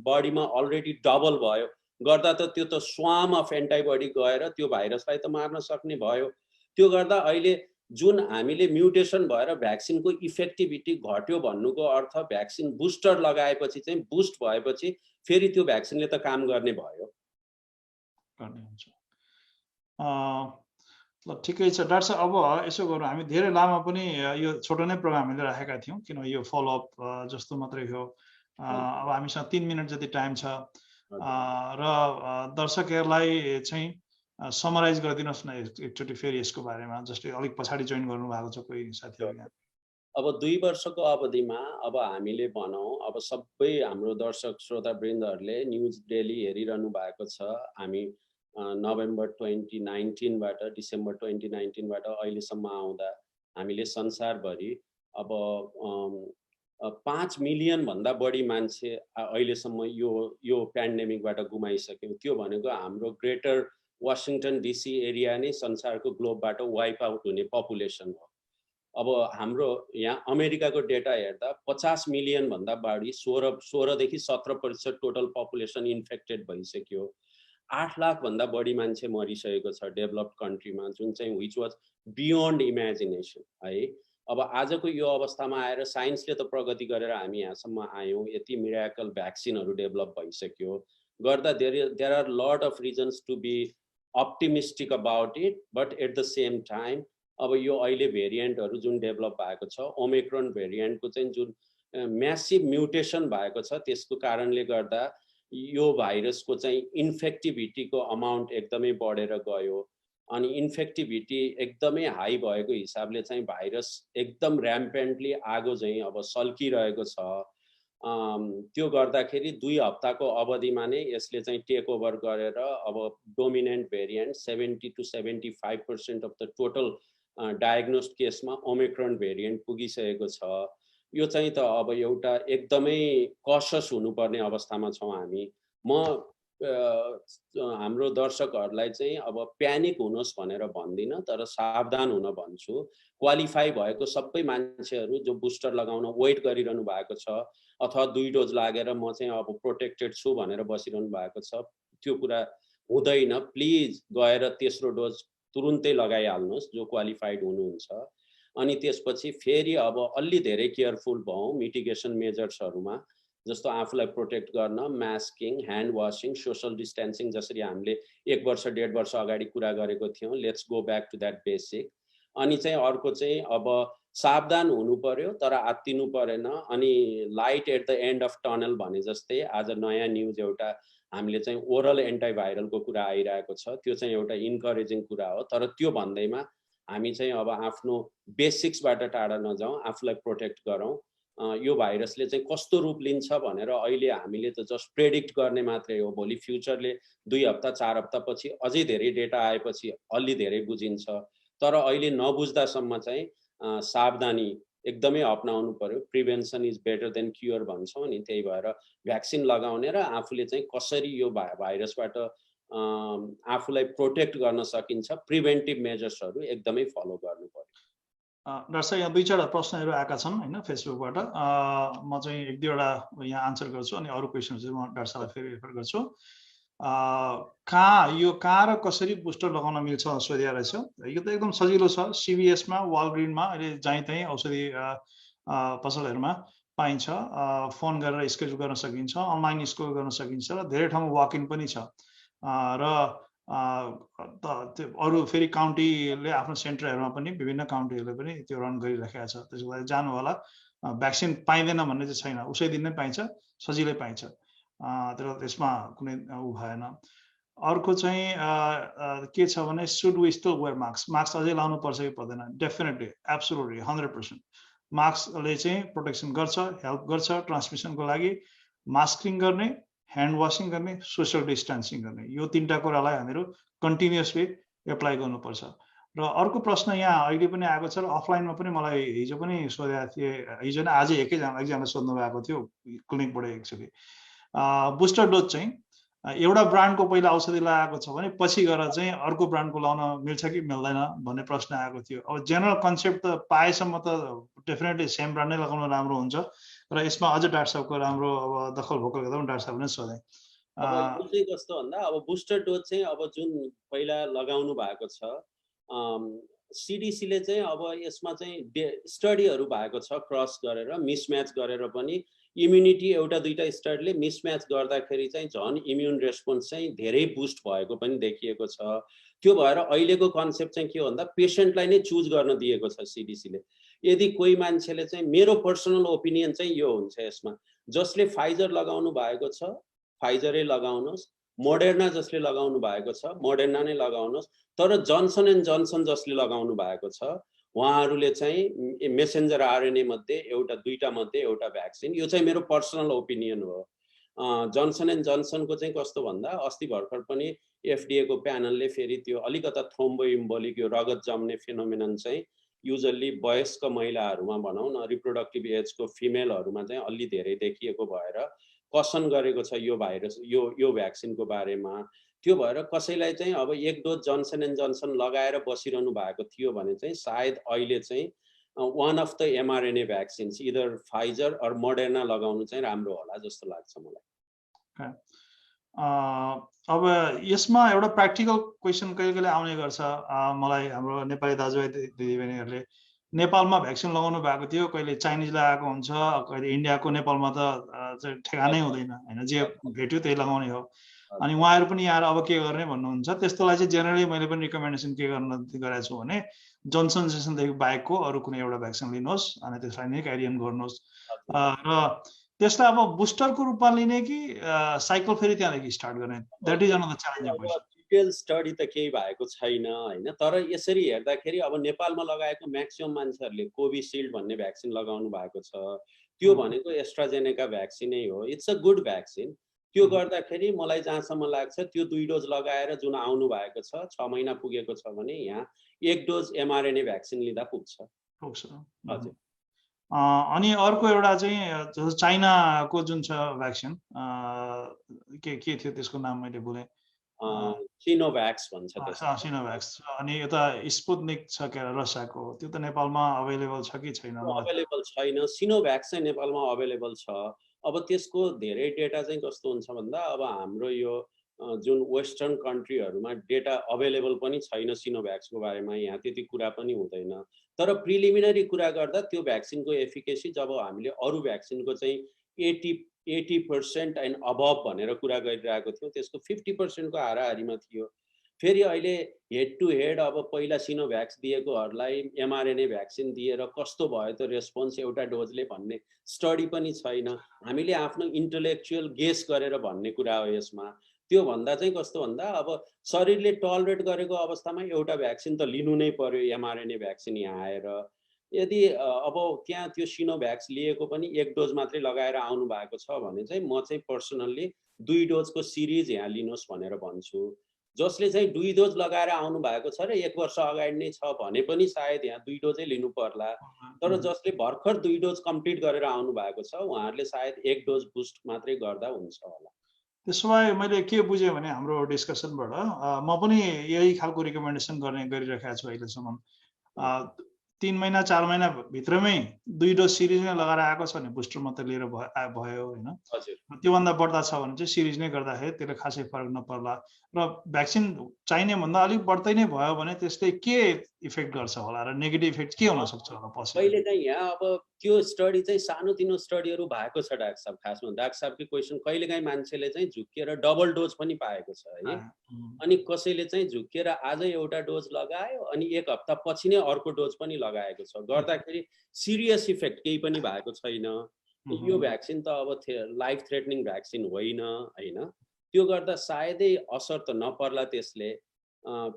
बडीमा अलरेडी डबल भयो, गर्दा त त्यो त स्वाम अफ एन्टिबडी गएर त्यो भाइरसलाई त मार्न सक्ने भयो। त्यो गर्दा अहिले जुन हामीले म्युटेसन भएर भ्याक्सिनको इफेक्टिभिटी घट्यो भन्नुको अर्थ भ्याक्सिन बुस्टर लगाएपछि चाहिँ बुस्ट भएपछि फेरि त्यो भ्याक्सिनले त काम गर्ने भयो। ल ठिकै छ डाक्टर साहब, अब यसो गरौँ, हामी धेरै लामो पनि यो छोटो नै प्रोग्राम हामीले राखेका थियौँ किन यो फलोअप जस्तो मात्रै हो। अब हामीसँग 3 मिनट जति टाइम छ र दर्शकहरूलाई चाहिँ समराइज गरिदिनुहोस् न एकचोटि फेरि यसको बारेमा, जस्तै अलिक पछाडि जोइन गर्नु भएको छ कोही साथीहरू यहाँ। अब 2 वर्षको अवधिमा अब हामीले भनौँ अब सबै हाम्रो दर्शक श्रोतावृन्दहरूले न्युज डेली हेरिरहनु भएको छ। हामी नोभेम्बर 2019बाट डिसेम्बर 2019बाट अहिलेसम्म आउँदा हामीले संसारभरि अब 5 मिलियन भन्दा बढी मान्छे अहिलेसम्म यो पेन्डेमिकबाट गुमाइसक्यौँ। त्यो भनेको हाम्रो ग्रेटर वासिङटन DC एरिया नै संसारको ग्लोबबाट वाइप आउट हुने पपुलेसन हो। अब हाम्रो यहाँ अमेरिकाको डेटा हेर्दा 50 मिलियन भन्दा बढी 16 देखि 17% टोटल पपुलेसन इन्फेक्टेड भइसक्यो। 8 लाख भन्दा बढी मान्छे मरिसकेको छ डेभलप्ड कन्ट्रीमा, जुन चाहिँ विच वाज बियोन्ड इमेजिनेसन है। अब आजको यो अवस्थामा आएर साइन्सले त प्रगति गरेर हामी यहाँसम्म आयौँ, यति मिराकल भ्याक्सिनहरू डेभलप भइसक्यो, गर्दा there are lot of reasons to be optimistic about it. But at the same time अब यो अहिले भेरिएन्टहरू जुन डेभलप भएको छ, ओमिक्रोन भेरिएन्टको चाहिँ जुन म्यासिभ म्युटेसन भएको छ, त्यसको कारणले गर्दा यो भाइरसको चाहिँ इन्फेक्टिभिटीको अमाउन्ट एकदमै बढेर गयो। अनि इन्फेक्टिभिटी एकदमै हाई भएको हिसाबले चाहिँ भाइरस एकदम ऱ्याम्पेन्टली आगो चाहिँ अब सल्किरहेको छ। त्यो गर्दाखेरि 2 हप्ताको अवधिमा नै यसले चाहिँ टेक ओभर गरेर अब dominant variant 70 to 75% of the total diagnosed केसमा ओमिक्रोन भेरिएन्ट पुगिसकेको छ। यो चाहिँ त अब एउटा एकदमै कसियस हुनुपर्ने अवस्थामा छौँ हामी। म हाम्रो दर्शकहरूलाई चाहिँ अब प्यानिक हुनुहोस् भनेर भन्दिनँ, तर सावधान हुन भन्छु। क्वालिफाई भएको सबै मान्छेहरू जो बुस्टर लगाउन वेट गरिरहनु भएको छ अथवा 2 डोज लागेर म चाहिँ अब प्रोटेक्टेड छु भनेर बसिरहनु भएको छ, त्यो कुरा हुँदैन। प्लिज गएर तेस्रो डोज तुरुन्तै लगाइहाल्नुहोस् जो क्वालिफाइड हुनुहुन्छ। अनि त्यसपछि फेरि अब अलि धेरै केयरफुल भयौँ मिटिगेसन मेजर्सहरूमा, जस्तो आफूलाई प्रोटेक्ट गर्न masking, hand washing, social distancing, जसरी हामीले 1 वर्ष 1.5 वर्ष अगाडि कुरा गरेको थियौँ, let's go back to that basic. अनि चाहिँ अर्को चाहिँ अब सावधान हुनु पर्यो तर आत्तिनु परेन। अनि light at the end of tunnel भने जस्तै आज नयाँ न्युज एउटा हामीले चाहिँ ओरल एन्टिभाइरलको कुरा आइरहेको छ, त्यो चाहिँ एउटा इन्करेजिङ कुरा हो। तर त्यो भन्दैमा हामी चाहिँ अब आफ्नो बेसिक्सबाट टाढा नजाउँ, आफूलाई प्रोटेक्ट गरौँ। यो भाइरसले चाहिँ कस्तो रूप लिन्छ भनेर अहिले हामीले त जस्ट प्रेडिक्ट गर्ने मात्रै हो। भोलि फ्युचरले 2 हप्ता 4 हप्तापछि अझै धेरै डेटा आएपछि अलि धेरै बुझिन्छ। तर अहिले नबुझ्दासम्म चाहिँ सावधानी एकदमै अपनाउनु पर्यो। Prevention is better than cure भन्छौँ नि, त्यही भएर भ्याक्सिन लगाउने र आफूले चाहिँ कसरी यो भाइरसबाट आफूलाई प्रोटेक्ट गर्न सकिन्छ, प्रिभेन्टिभ मेजर्सहरू एकदमै फलो गर्नु पर्यो। डाक्टर साहब, यहाँ 2-4 प्रश्नहरू आएका छन् हैन फेसबुकबाट। म चाहिँ 1-2वटा यहाँ आन्सर गर्छु अनि अरू क्वेसनहरू चाहिँ म डाक्टर साहबलाई फेरि रेफर गर्छु। कहाँ र कसरी बुस्टर लगाउन मिल्छ सोधिया रहेछ। यो त एकदम सजिलो छ। CVSमा, वालग्रिनमा, अहिले जहीँ तहीँ औषधि पसलहरूमा पाइन्छ। फोन गरेर स्केड्युल गर्न सकिन्छ, अनलाइन स्केड्युल गर्न सकिन्छ र धेरै ठाउँमा वक इन पनि छ। र अरू फेरि काउन्टीले आफ्नो सेन्टरहरूमा पनि विभिन्न काउन्टीहरूले पनि त्यो रन गरिराखेका छ। त्यसको लागि जानु होला भ्याक्सिन पाइँदैन भन्ने चाहिँ छैन, उसै दिन नै पाइन्छ, सजिलै पाइन्छ, तर त्यसमा कुनै ऊ भएन। अर्को चाहिँ के छ भने should we still wear mask, mask अझै लाउनु पर्छ कि पर्दैन? Definitely, absolutely 100%। मास्कले चाहिँ प्रोटेक्सन गर्छ, हेल्प गर्छ ट्रान्समिसनको लागि। मास्किङ गर्ने, ह्यान्ड वासिङ गर्ने, सोसियल डिस्टेन्सिङ गर्ने, यो तीनटा कुरालाई हामीहरू कन्टिन्युअसली एप्लाई गर्नुपर्छ। र अर्को प्रश्न यहाँ अहिले पनि आएको छ र अफलाइनमा पनि मलाई हिजो पनि सोधेको थिएँ, हिजो नै आज एकजना सोध्नु भएको थियो क्लिनिकबाट एक्चुअली। बुस्टर डोज चाहिँ एउटा ब्रान्डको पहिला औषधि लगाएको छ भने पछि गएर चाहिँ अर्को ब्रान्डको लाउन मिल्छ कि मिल्दैन भन्ने प्रश्न आएको थियो। अब जेनरल कन्सेप्ट त पाएसम्म त डेफिनेटली सेम ब्रान्ड नै लगाउनु राम्रो हुन्छ र यसमा अझ डाक्टर साहबको राम्रो अब दखल भोकल गर्दा पनि डाक्टर साहबले सोधे। अब चाहिँ कस्तो भन्दा अब बुस्टर डोज चाहिँ अब जुन पहिला लगाउनु भएको छ, CDC-ले चाहिँ अब यसमा चाहिँ स्टडीहरू भएको छ, क्रस गरेर मिसम्याच गरेर पनि इम्युनिटी एउटा दुईटा स्टडीले मिसम्याच गर्दाखेरि चाहिँ झन् इम्युन रेस्पोन्स चाहिँ धेरै बुस्ट भएको पनि देखिएको छ। त्यो भएर अहिलेको कन्सेप्ट चाहिँ के हो भन्दा पेसेन्टलाई नै चुज गर्न दिएको छ CDC-ले। यदि कोही मान्छेले चाहिँ, मेरो पर्सनल ओपिनियन चाहिँ यो हुन्छ यसमा, जसले फाइजर लगाउनु भएको छ फाइजरै लगाउनुहोस्, मोडर्ना जसले लगाउनु भएको छ मोडर्ना नै लगाउनुहोस्, तर जन्सन एन्ड जन्सन जसले लगाउनु भएको छ उहाँहरूले चाहिँ मेसेन्जर आरएनए मध्ये एउटा दुईटा मध्ये एउटा भ्याक्सिन, यो चाहिँ मेरो पर्सनल ओपिनियन हो। जन्सन एन्ड जन्सनको चाहिँ कस्तो भन्दा अस्ति भर्खर पनि FDA को प्यानलले फेरि त्यो अलिकता थ्रोम्बोइम्बोलिक यो रगत जम्ने फेनोमेनन चाहिँ युजल्ली वयस्क महिलाहरूमा भनौँ न रिप्रोडक्टिभ एजको फिमेलहरूमा चाहिँ अलि धेरै देखिएको भएर कसन गरेको छ यो भाइरस यो भ्याक्सिनको बारेमा। त्यो भएर कसैलाई चाहिँ अब एक डोज जन्सन एन्ड जन्सन लगाएर बसिरहनु भएको थियो भने चाहिँ सायद अहिले चाहिँ one of the mRNA vaccines either Pfizer or Moderna लगाउनु चाहिँ राम्रो होला जस्तो लाग्छ मलाई। अब यसमा एउटा प्र्याक्टिकल क्वेसन कहिले कहिले आउने गर्छ मलाई, हाम्रो नेपाली दाजुभाइ दिदीबहिनीहरूले नेपालमा भ्याक्सिन लगाउनु भएको थियो, कहिले चाइनिज लगाएको हुन्छ, कहिले इन्डियाको, नेपालमा त ठेगानै हुँदैन होइन, जे भेट्यो त्यही लगाउने हो। अनि उहाँहरू पनि यहाँ अब के गर्ने भन्नुहुन्छ, त्यस्तोलाई चाहिँ जेनरली मैले पनि रिकमेन्डेसन के गर्न गरेको छु भने जोन्सन जोन्सनदेखि बाहेकको अरू कुनै एउटा भ्याक्सिन लिनुहोस् अनि त्यसलाई नै क्यारियन गर्नुहोस्। र त्यसलाई अब बुस्टरको रूपमा लिने कि साइकल फेरि त्यहाँदेखि स्टार्ट गर्ने, that is another challenging question. Detail study त केही भएको छैन होइन, तर यसरी हेर्दाखेरि अब नेपालमा लगाएको म्याक्सिमम मान्छेहरूले कोभिसिल्ड भन्ने भ्याक्सिन लगाउनु भएको छ। त्यो भनेको एस्ट्राजेनेका भ्याक्सिनै हो, इट्स अ गुड भ्याक्सिन। त्यो गर्दाखेरि मलाई जहाँसम्म लाग्छ त्यो 2 डोज लगाएर जुन आउनु भएको छ 6 महिना पुगेको छ भने यहाँ 1 डोज mRNA भ्याक्सिन लिँदा पुग्छ। हजुर। अनि अर्को एउटा चाहिँ चाइनाको जुन छ भ्याक्सिन के थियो त्यसको नाम मैले भुलेँ, सिनोभ्याक्स भन्छ त्यसलाई। सिनोभ्याक्स। अनि यता स्पुत्निक छ के रसियाको, त्यो त नेपालमा अवेलेबल छ कि छैन? अवेलेबल छैन, सिनोभ्याक्स चाहिँ नेपालमा अवेलेबल छ। अब त्यसको धेरै डेटा चाहिँ कस्तो हुन्छ भन्दा अब हाम्रो यो जुन वेस्टर्न कन्ट्रीहरूमा डेटा अवेलेबल पनि छैन सिनोभ्याक्सको बारेमा, यहाँ त्यति कुरा पनि हुँदैन। तर प्रिलिमिनरी कुरा गर्दा त्यो भ्याक्सिनको एफिकेसी जब हामीले अरू भ्याक्सिनको चाहिँ 80% एन्ड अबभ भनेर कुरा गरिरहेको थियौँ, त्यसको 50% को हाराहारीमा थियो। फेरि अहिले हेड टु हेड अब पहिला सिनोभ्याक्स दिएकोहरूलाई mRNA भ्याक्सिन दिएर कस्तो भयो त रेस्पोन्स एउटा डोजले भन्ने स्टडी पनि छैन। हामीले आफ्नो इन्टलेक्चुअल गेस गरेर भन्ने कुरा हो यसमा। त्यो भन्दा चाहिँ कस्तो भन्दा अब शरीरले टलरेट गरेको अवस्थामा एउटा भ्याक्सिन त लिनु नै पर्यो mRNA भ्याक्सिन यहाँ आएर। यदि अब त्यहाँ त्यो सिनोभ्याक्स लिएको पनि 1 डोज मात्रै लगाएर आउनु भएको छ भने चाहिँ म चाहिँ पर्सनल्ली 2 डोजको सिरिज यहाँ लिनुहोस् भनेर भन्छु। जसले चाहिँ 2 डोज लगाएर आउनु भएको छ र 1 वर्ष अगाडि नै छ भने पनि सायद यहाँ 2 डोजै लिनु पर्ला। तर जसले भर्खर 2 डोज कम्प्लिट गरेर आउनु भएको छ उहाँहरूले सायद 1 डोज बुस्ट मात्रै गर्दा हुन्छ होला। त्यसो भए मैले के बुझेँ भने हाम्रो डिस्कसनबाट म पनि यही खालको रिकमेन्डेसन गरिरहेको छु अहिलेसम्म। 3 महिना 4 महिना भित्रमै 2 डोज सिरिज नै लगाएर आएको छ भने बुस्टर मात्रै लिएर भयो होइन। त्योभन्दा बढ्दा छ भने चाहिँ सिरिज नै गर्दाखेरि त्यसले खासै फरक नपर्ला। र भ्याक्सिन चाहिने भन्दा अलिक बढ्दै नै भयो भने त्यसले के इफेक्ट गर्छ होला र नेगेटिभ इफेक्ट के हुन सक्छ होला पछि? पहिले चाहिँ यहाँ अब त्यो स्टडी चाहिँ सानोतिनो स्टडीहरू भएको छ डाक्टर साहब। खासमा डाक्टर साहबको क्वेसन कहिलेकाहीँ मान्छेले चाहिँ झुक्किएर डबल डोज पनि पाएको छ है। अनि कसैले चाहिँ झुक्किएर आज एउटा डोज लगायो अनि 1 हप्ता पछि नै अर्को डोज पनि लगायो। लगाएको छ, गर्दाखेरि सिरियस इफेक्ट केही पनि भएको छैन। यो भ्याक्सिन त अब लाइफ थ्रेटनिङ भ्याक्सिन होइन हैन, त्यो गर्दा सायदै असर त नपर्ला त्यसले।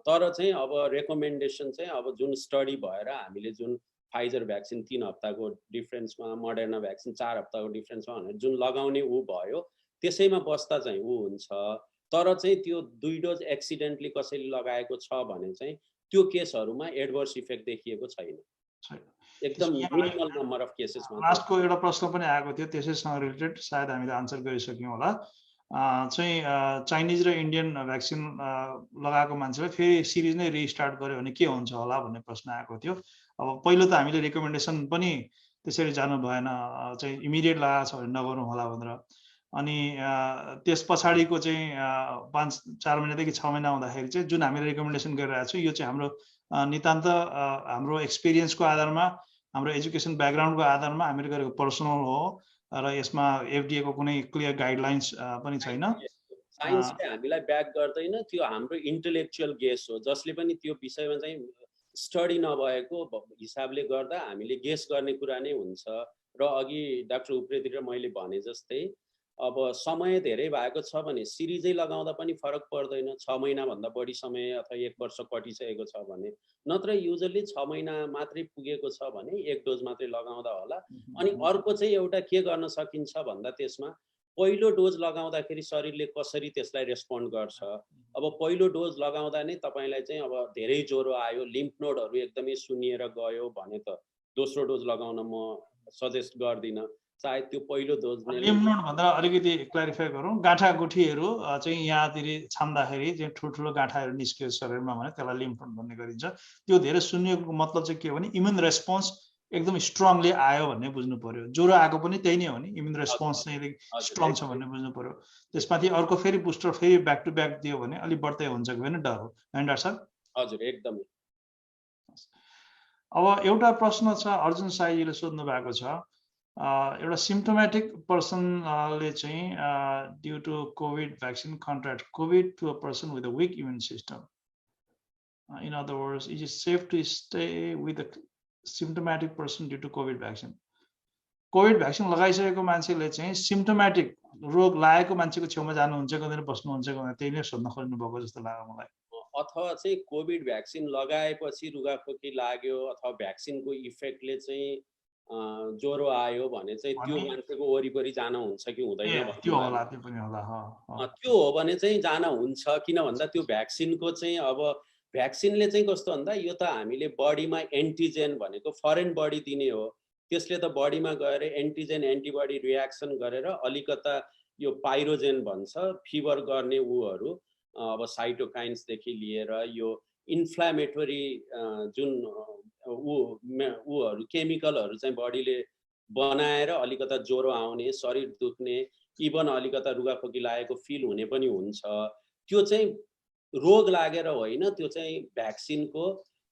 तर चाहिँ अब रेकमेन्डेसन चाहिँ अब जुन स्टडी भएर हामीले जुन फाइजर भ्याक्सिन 3 हप्ताको डिफरेन्समा, मोडर्ना भ्याक्सिन 4 हप्ताको डिफरेन्समा भनेर जुन लगाउने भयो त्यसैमा बस्दा चाहिँ हुन्छ। तर चाहिँ त्यो 2 डोज एक्सिडेन्टली कसैले लगाएको छ भने चाहिँ त्यो केसहरूमा एडभर्स इफेक्ट देखिएको छैन, एकदम मिनिमल नम्बर अफ केसेस। लास्टको एउटा प्रश्न पनि आएको थियो त्यसैसँग रिलेटेड, सायद हामीले आन्सर गरिसक्यौँ होला। चाहिँ चाइनिज र इन्डियन भ्याक्सिन लगाएको मान्छेले फेरि सिरिज नै रिस्टार्ट गर्यो भने के हुन्छ होला भन्ने प्रश्न आएको थियो। अब पहिलो त हामीले रिकमेन्डेसन पनि त्यसरी जानु भएन, चाहिँ इमिडिएट लगाएको छ भने नगरौँ होला भनेर। अनि त्यस पछाडिको चाहिँ 4 महिनादेखि 6 महिना हुँदाखेरि चाहिँ जुन हामीले रिकमेन्डेसन गरिरहेको छौँ यो चाहिँ हाम्रो नितान्त हाम्रो एक्सपिरियन्सको आधारमा, हाम्रो एजुकेसन ब्याकग्राउन्डको आधारमा हामीले गरेको पर्सनल हो र यसमा एफडीए को कुनै क्लियर गाइडलाइन्स पनि छैन। साइन्सले हामीलाई ब्याक गर्दैन, त्यो हाम्रो इन्टेलेक्चुअल गेस हो, जसले पनि त्यो विषयमा चाहिँ स्टडी नभएको हिसाबले गर्दा हामीले गेस गर्ने कुरा नै हुन्छ। र अघि डाक्टर उप्रेती र मैले भने जस्तै अब समय धेरै भएको छ भने सिरिजै लगाउँदा पनि फरक पर्दैन, 6 महिनाभन्दा बढी समय अथवा 1 वर्ष कटिसकेको छ भने। नत्र युजली 6 महिना मात्रै पुगेको छ भने 1 डोज मात्रै लगाउँदा होला। अनि अर्को चाहिँ एउटा के गर्न सकिन्छ भन्दा त्यसमा पहिलो डोज लगाउँदाखेरि शरीरले कसरी त्यसलाई रेस्पोन्ड गर्छ। अब पहिलो डोज लगाउँदा नै तपाईलाई चाहिँ अब धेरै ज्वरो आयो, लिम्फ नोडहरू एकदमै सुन्निएर गयो भने त दोस्रो डोज लगाउन म सजेस्ट गर्दिनँ। सायद त्यो पहिलो डोज नै। लिम्फ नोड भन्दा अलिकति क्ल्यारिफाई गरौँ, गाँठागुठीहरू चाहिँ यहाँतिर छाम्दाखेरि चाहिँ ठुल्ठुलो गाँठाहरू निस्कियो शरीरमा भने त्यसलाई लिम्फ नोड भन्ने गरिन्छ। त्यो धेरै सुन्निएको मतलब चाहिँ के हो भने इम्युन रेस्पोन्स एकदम स्ट्रङली आयो भन्ने बुझ्नु पर्यो। ज्वरो आएको पनि त्यही नै हो नि, इम्युन रेस्पोन्स चाहिँ स्ट्रङ छ भन्ने बुझ्नु पर्यो। त्यसमाथि अर्को फेरि बुस्टर फेरि ब्याक टु ब्याक दियो भने अलिक बढ्दै हुन्छ कि भने डर हो, हैन डाक्टर साहब? हजुर एकदमै। अब एउटा प्रश्न छ अर्जुन साईजीले सोध्नु भएको छ, एउटा सिम्प्टोमेटिक पर्सनले चाहिँ due to covid vaccine contract covid to a person with a weak immune system, in other words is it safe to stay with a symptomatic person due to covid vaccine? Covid vaccine लगाइसकेको मान्छेले चाहिँ symptomatic रोग लागेको मान्छेको छेउमा जानुहुन्छ कि हुँदैन, बस्नुहुन्छ कि हुँदैन, त्यही नै सोध्न खोज्नु भएको जस्तो लाग्यो मलाई। अथवा चाहिँ कोभिड भ्याक्सिन लगाएपछि रुगाखोकी लाग्यो अथवा भ्याक्सिनको इफेक्टले चाहिँ ज्वरो आयो भने चाहिँ त्यो मान्छेको वरिपरि जान हुन्छ कि हुँदैन? त्यो होला, त्यो पनि होला। त्यो हो भने चाहिँ जान हुन्छ, किन भन्दा त्यो भ्याक्सिनको चाहिँ अब भ्याक्सिनले चाहिँ कस्तो भन्दा यो त हामीले बडीमा एन्टिजेन भनेको फरेन बडी दिने हो, त्यसले त बडीमा गएर एन्टिजेन एन्टिबडी रियाक्सन गरेर अलिकता यो पाइरोजेन भन्छ फिभर गर्ने उहरू, अब साइटोकाइन्सदेखि लिएर यो इन्फ्लामेटरी जुन उहरू केमिकलहरू चाहिँ बडीले बनाएर अलिकता ज्वरो आउने, शरीर दुख्ने, इभन अलिकता रुगाखोकी लागेको फिल हुने पनि हुन्छ। त्यो चाहिँ रोग लागेर होइन, त्यो चाहिँ भ्याक्सिनको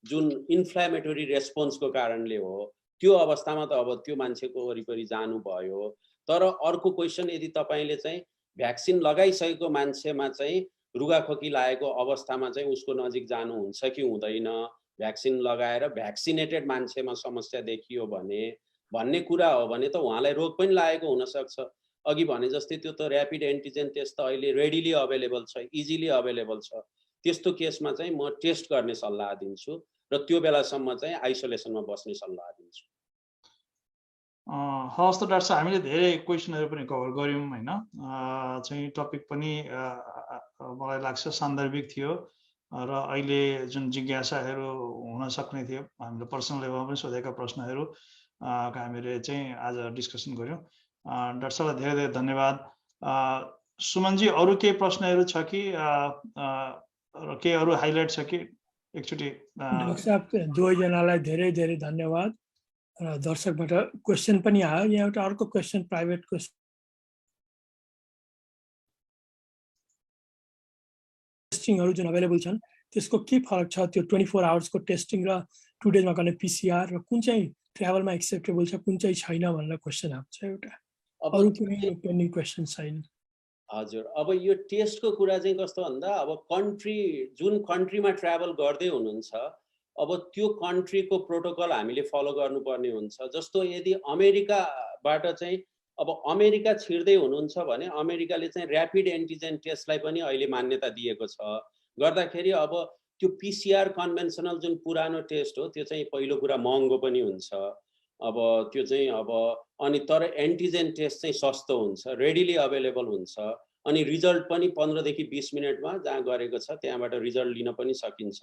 जुन इन्फ्लामेटरी रेस्पोन्सको कारणले हो। त्यो अवस्थामा त अब त्यो मान्छेको वरिपरि जानु भयो। तर अर्को क्वेसन, यदि तपाईले चाहिँ भ्याक्सिन लगाइसकेको मान्छेमा चाहिँ रुगाखोकी लागेको अवस्थामा चाहिँ उसको नजिक जानुहुन्छ कि हुँदैन, भ्याक्सिन लगाएर भ्याक्सिनेटेड मान्छेमा समस्या देखियो भने भन्ने कुरा हो भने त उहाँलाई रोग पनि लागेको हुनसक्छ। अघि भने जस्तै त्यो त ऱ्यापिड एन्टिजेन टेस्ट त अहिले रेडिली अभाइलेबल छ, इजिली अभाइलेबल छ। त्यस्तो केसमा चाहिँ म टेस्ट गर्ने सल्लाह दिन्छु र त्यो बेलासम्म चाहिँ आइसोलेसनमा बस्ने सल्लाह दिन्छु। हवस् त डाक्टर साहब, हामीले धेरै क्वेसनहरू पनि कभर गऱ्यौँ हैन। चाहिँ टपिक पनि मलाई लाग्छ सान्दर्भिक थियो र अहिले जुन जिज्ञासाहरू हुन सक्ने थियो, हामीले पर्सनल लेभलमा पनि सोधेका प्रश्नहरू हामीले चाहिँ आज डिस्कसन गऱ्यौँ। डाक्टर साहबलाई धेरै धेरै धन्यवाद। सुमनजी, अरू केही प्रश्नहरू छ कि केही अरू हाइलाइट छ कि एकचोटि? डाक्टर साहब दुवैजनालाई धेरै धेरै धन्यवाद। र दर्शकबाट क्वेसन पनि आयो, यहाँ एउटा अर्को क्वेसन प्राइभेट क्वेसन, टेस्टिङहरू जुन अभाइलेबल छन् त्यसको के फरक छ? त्यो 24 आवर्सको टेस्टिङ र 2 डेजमा गर्ने पिसिआर, र कुन चाहिँ ट्राभलमा एक्सेप्टेबल छ कुन चाहिँ छैन भनेर क्वेसन आउँछ एउटा। अरू कुनै पेन्डिङ क्वेसन छैन? हजुर, अब यो टेस्टको कुरा चाहिँ कस्तो भन्दा अब कन्ट्री जुन कन्ट्रीमा ट्राभल गर्दै हुनुहुन्छ अब त्यो कन्ट्रीको प्रोटोकल हामीले फलो गर्नुपर्ने हुन्छ। जस्तो यदि अमेरिकाबाट चाहिँ अब अमेरिका छिर्दै हुनुहुन्छ भने अमेरिकाले चाहिँ ऱ्यापिड एन्टिजेन टेस्टलाई पनि अहिले मान्यता दिएको छ। गर्दाखेरि अब त्यो पिसिआर कन्भेन्सनल जुन पुरानो टेस्ट हो त्यो चाहिँ पहिलो कुरा महँगो पनि हुन्छ। अब त्यो चाहिँ अब अनि तर एन्टिजेन टेस्ट चाहिँ सस्तो हुन्छ, रेडिली अवेलेबल हुन्छ, अनि रिजल्ट पनि 15 देखि 20 मिनटमा जहाँ गरेको छ त्यहाँबाट रिजल्ट लिन पनि सकिन्छ।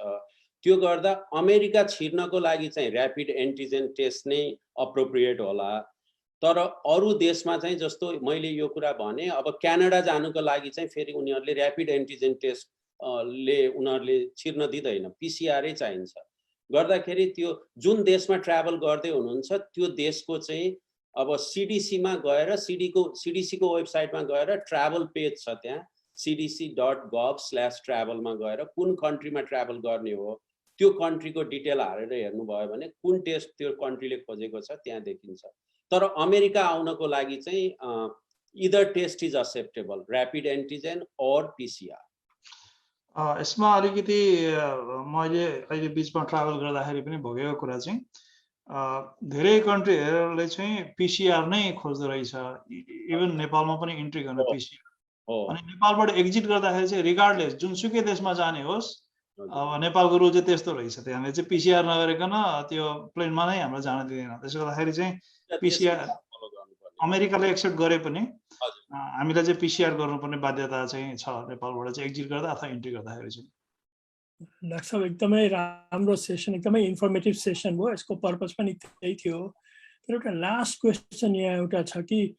त्यो गर्दा अमेरिका छिर्नको लागि चाहिँ ऱ्यापिड एन्टिजेन टेस्ट नै अप्रोप्रिएट होला। तर अरू देशमा चाहिँ जस्तो मैले यो कुरा भने अब क्यानाडा जानुको लागि चाहिँ फेरि उनीहरूले ऱ्यापिड एन्टिजेन टेस्ट ले उनीहरूले छिर्न दिँदैन, पिसिआरै चाहिन्छ। गर्दाखेरि त्यो जुन देशमा ट्राभल गर्दै हुनुहुन्छ त्यो देशको चाहिँ अब सिडिसीमा गएर सिडिसीको वेबसाइटमा गएर ट्राभल पेज छ, त्यहाँ cdc.gov/travel मा गएर कुन कन्ट्रीमा ट्राभल गर्ने हो त्यो कन्ट्रीको डिटेल हालेर हेर्नुभयो भने कुन टेस्ट त्यो कन्ट्रीले खोजेको छ त्यहाँ देखिन्छ। तर अमेरिका आउनको लागि चाहिँ either test is acceptable, rapid antigen or PCR. यसमा अलिकति मैले अहिले बिचमा ट्राभल गर्दाखेरि पनि भोगेको कुरा चाहिँ धेरै कन्ट्रीहरूले चाहिँ पिसिआर नै खोज्दो रहेछ। इभन नेपालमा पनि इन्ट्री गर्न पिसिआर, अनि नेपालबाट एक्जिट गर्दाखेरि चाहिँ रिगार्डलेस जुनसुकै देशमा जाने होस्, अब नेपालको रुल चाहिँ त्यस्तो रहेछ, त्यहाँले चाहिँ पिसिआर नगरिकन त्यो प्लेनमा नै हाम्रो जान दिँदैन। त्यसो गर्दाखेरि चाहिँ पिसिआर अमेरिकाले एक्सेप्ट गरे पनि हामीलाई चाहिँ पिसिआर गर्नुपर्ने बाध्यता चाहिँ छ नेपालबाट चाहिँ एक्जिट गर्दा अथवा इन्ट्री गर्दाखेरि चाहिँ। डाक्टर साहब एकदमै राम्रो सेसन, एकदमै इन्फर्मेटिभ सेसन भयो, यसको पर्पज पनि त्यही थियो। तर एउटा लास्ट क्वेसन यहाँ एउटा छ कि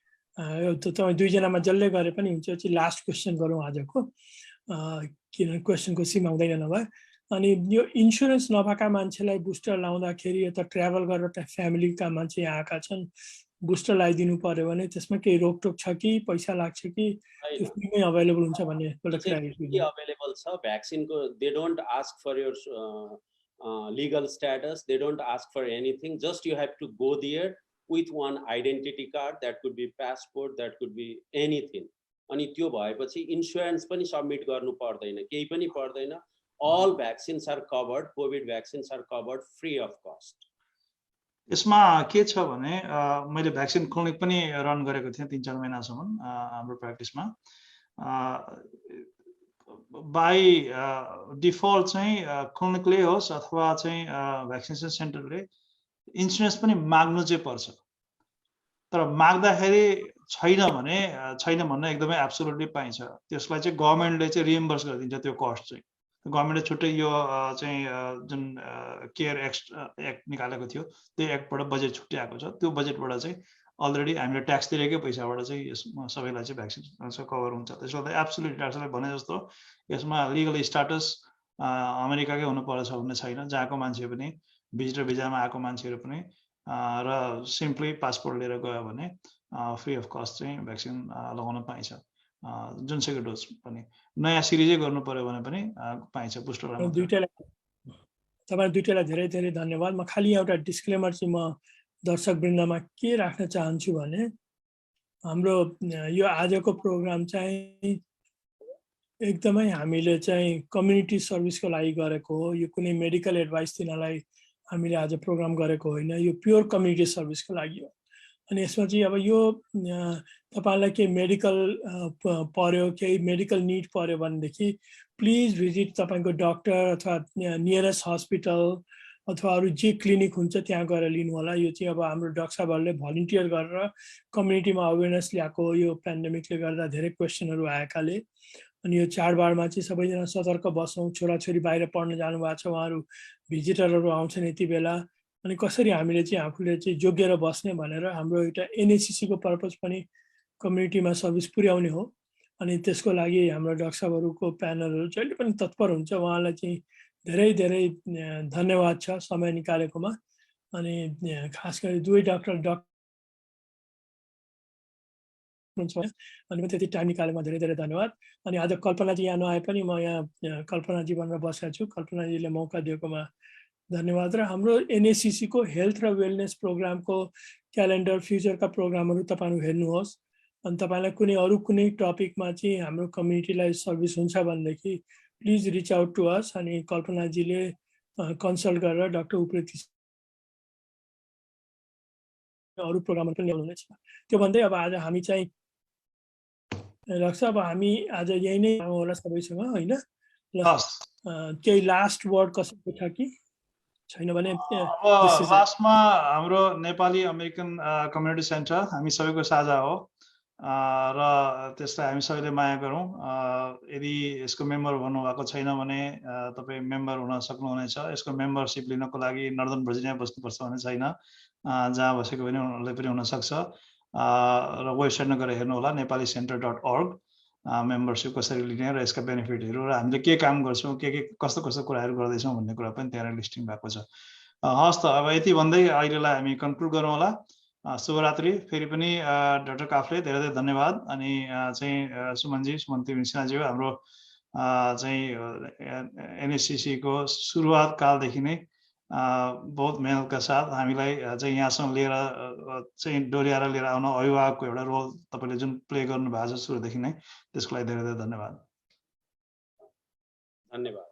तपाईँ दुईजनामा जसले गरे पनि हुन्छ, चाहिँ लास्ट क्वेसन गरौँ आजको, किनभने क्वेसनको सीमा हुँदैन नभए। अनि यो इन्सुरेन्स नभएका मान्छेलाई बुस्टर लाउँदाखेरि यता ट्राभल गरेर फ्यामिलीका मान्छे आएका छन्, बुस्टर लगाइदिनु पर्यो भने त्यसमा केही रोकटोक छ कि पैसा लाग्छ कि फ्रीमै अवेलेबल हुन्छ भन्ने अवेलेबल छ भ्याक्सिनको। They don't ask for your legal status, they don't ask for anything, just you have to go there with one identity card, that could be passport, that could be anything. अनि त्यो भएपछि insurance पनि submit गर्नु पर्दैन, केही पनि पर्दैन। all vaccines are covered, COVID vaccines are covered free of cost. यसमा के छ भने मैले भ्याक्सिन क्लिनिक पनि रन गरेको थिएँ 3-4 महिनासम्म हाम्रो प्र्याक्टिसमा। बाई डिफल्ट चाहिँ क्लिनिकले होस् अथवा चाहिँ भ्याक्सिनेसन सेन्टरले इन्सुरेन्स पनि माग्नु चाहिँ पर्छ। तर माग्दाखेरि छैन भने छैन भन्न एकदमै एब्सोल्युटली पाइन्छ। त्यसलाई चाहिँ गभर्नमेन्टले चाहिँ रिएम्बर्स गरिदिन्छ त्यो कस्ट चाहिँ। गभर्नमेन्टले छुट्टै यो चाहिँ जुन केयर एक्ट निकालेको थियो त्यो एक्टबाट बजेट छुट्टै आएको छ। त्यो बजेटबाट चाहिँ अलरेडी हामीले ट्याक्स तिरेकै पैसाबाट चाहिँ यसमा सबैलाई चाहिँ भ्याक्सिन कभर हुन्छ। त्यसो गर्दा एब्सोल्युटली डाक्टरले भने जस्तो यसमा लिगल स्ट्याटस अमेरिकाकै हुनुपर्छ भन्ने छैन। जहाँको मान्छे पनि भिजिटर भिजामा आएको मान्छेहरू पनि र सिम्पली पासपोर्ट लिएर गयो भने फ्री अफ कस्ट चाहिँ भ्याक्सिन लगाउन पाइन्छ। जुनसुकै डोज पनि नयाँ सिरिजै गर्नु पर्यो भने पनि पाइन्छ बुस्टर। तपाईँ दुईटैलाई धेरै धेरै धन्यवाद। म खालि एउटा डिस्क्लेमर चाहिँ म दर्शक वृन्दमा के राख्न चाहन्छु भने हाम्रो यो आजको प्रोग्राम चाहिँ एकदमै हामीले चाहिँ कम्युनिटी सर्भिसको लागि गरेको हो। यो कुनै मेडिकल एडभाइस दिनलाई हामीले आज प्रोग्राम गरेको होइन, यो प्योर कम्युनिटी सर्भिसको लागि हो। अनि यसमा चाहिँ अब यो तपाईलाई केही मेडिकल पर्यो, केही मेडिकल निड पर्यो भनेदेखि प्लिज भिजिट तपाईँको डक्टर अथवा नियरेस्ट हस्पिटल अथवा अरू जे क्लिनिक हुन्छ त्यहाँ गएर लिनु होला। यो चाहिँ अब हाम्रो डाक्टर साहबहरूले भलिन्टियर गरेर कम्युनिटीमा अवेरनेस ल्याएको। यो पेन्डेमिकले गर्दा धेरै क्वेसनहरू आएकाले अनि यो चाडबाडमा चाहिँ सबैजना सतर्क बसौँ। छोराछोरी बाहिर पढ्न जानुभएको छ, उहाँहरू भिजिटरहरू आउँछन् यति बेला, अनि कसरी हामीले चाहिँ आफूले चाहिँ जोगिएर बस्ने भनेर हाम्रो एउटा एनएसिसीको पर्पज पनि कम्युनिटीमा सर्भिस पुर्याउने हो। अनि त्यसको लागि हाम्रो डाक्टर साहबहरूको प्यानलहरू जहिले पनि तत्पर हुन्छ। उहाँलाई चाहिँ धेरै धेरै धन्यवाद छ समय निकालेकोमा। अनि खास गरी दुवै डाक्टर अनि त्यति टाइम निकालेमा धेरै धेरै धन्यवाद। अनि आज कल्पनाजी यहाँ नआए पनि म यहाँ कल्पनाजी भनेर बसेको छु। कल्पनाजीले मौका दिएकोमा धन्यवाद। र हाम्रो एनएसिसीको हेल्थ र वेलनेस प्रोग्रामको क्यालेन्डर फ्युचरका प्रोग्रामहरू तपाईँहरू हेर्नुहोस्। अनि तपाईँलाई कुनै अरू कुनै टपिकमा चाहिँ हाम्रो कम्युनिटीलाई सर्भिस हुन्छ भनेदेखि please reach out to us. अनि कल्पनाजीले कन्सल्ट गरेर डाक्टर उप्रेती अरू प्रोग्रामहरू पनि ल्याउनुहुनेछ। त्यो भन्दै अब आज हामी चाहिँ लाग्छ अब हामी आज यही नै होला सबैसँग होइन। ल केही लास्ट वर्ड कसैको छ कि छैन भने लास्टमा हाम्रो नेपाली अमेरिकन कम्युनिटी सेन्टर हामी सबैको साझा हो र त्यसलाई हामी सबैले माया गरौँ। यदि यसको मेम्बर हुनुभएको छैन भने तपाईँ मेम्बर हुन सक्नुहुनेछ। यसको मेम्बरसिप लिनको लागि नर्दर्न भर्जिनिया बस्नुपर्छ भने छैन, जहाँ बसेको पनि उनीहरूले पनि हुनसक्छ। र वेबसाइटमा गएर हेर्नु होला nepalicentre.org मेम्बरसिप कसरी लिने र यसका बेनिफिटहरू र हामीले के काम गर्छौँ, के कस्तो कस्तो कुराहरू गर्दैछौँ भन्ने कुरा पनि त्यहाँ लिस्टिङ भएको छ। हस् त अब यति भन्दै अहिलेलाई हामी कन्क्लुड गरौँ होला। शुभरात्रि। फेरि पनि डाक्टर काफ्ले धेरै धेरै धन्यवाद। अनि चाहिँ सुमनजी, सुमन्ती सिन्हाज्यू हाम्रो चाहिँ एनएससीसी को सुरुवात कालदेखि नै बहुत मेहनतका साथ हामीलाई चाहिँ यहाँसम्म लिएर चाहिँ डोर्याएर लिएर आउन अभिभावकको एउटा रोल तपाईँले जुन प्ले गर्नु भएको छ सुरुदेखि नै, त्यसको लागि धेरै धेरै धन्यवाद। धन्यवाद।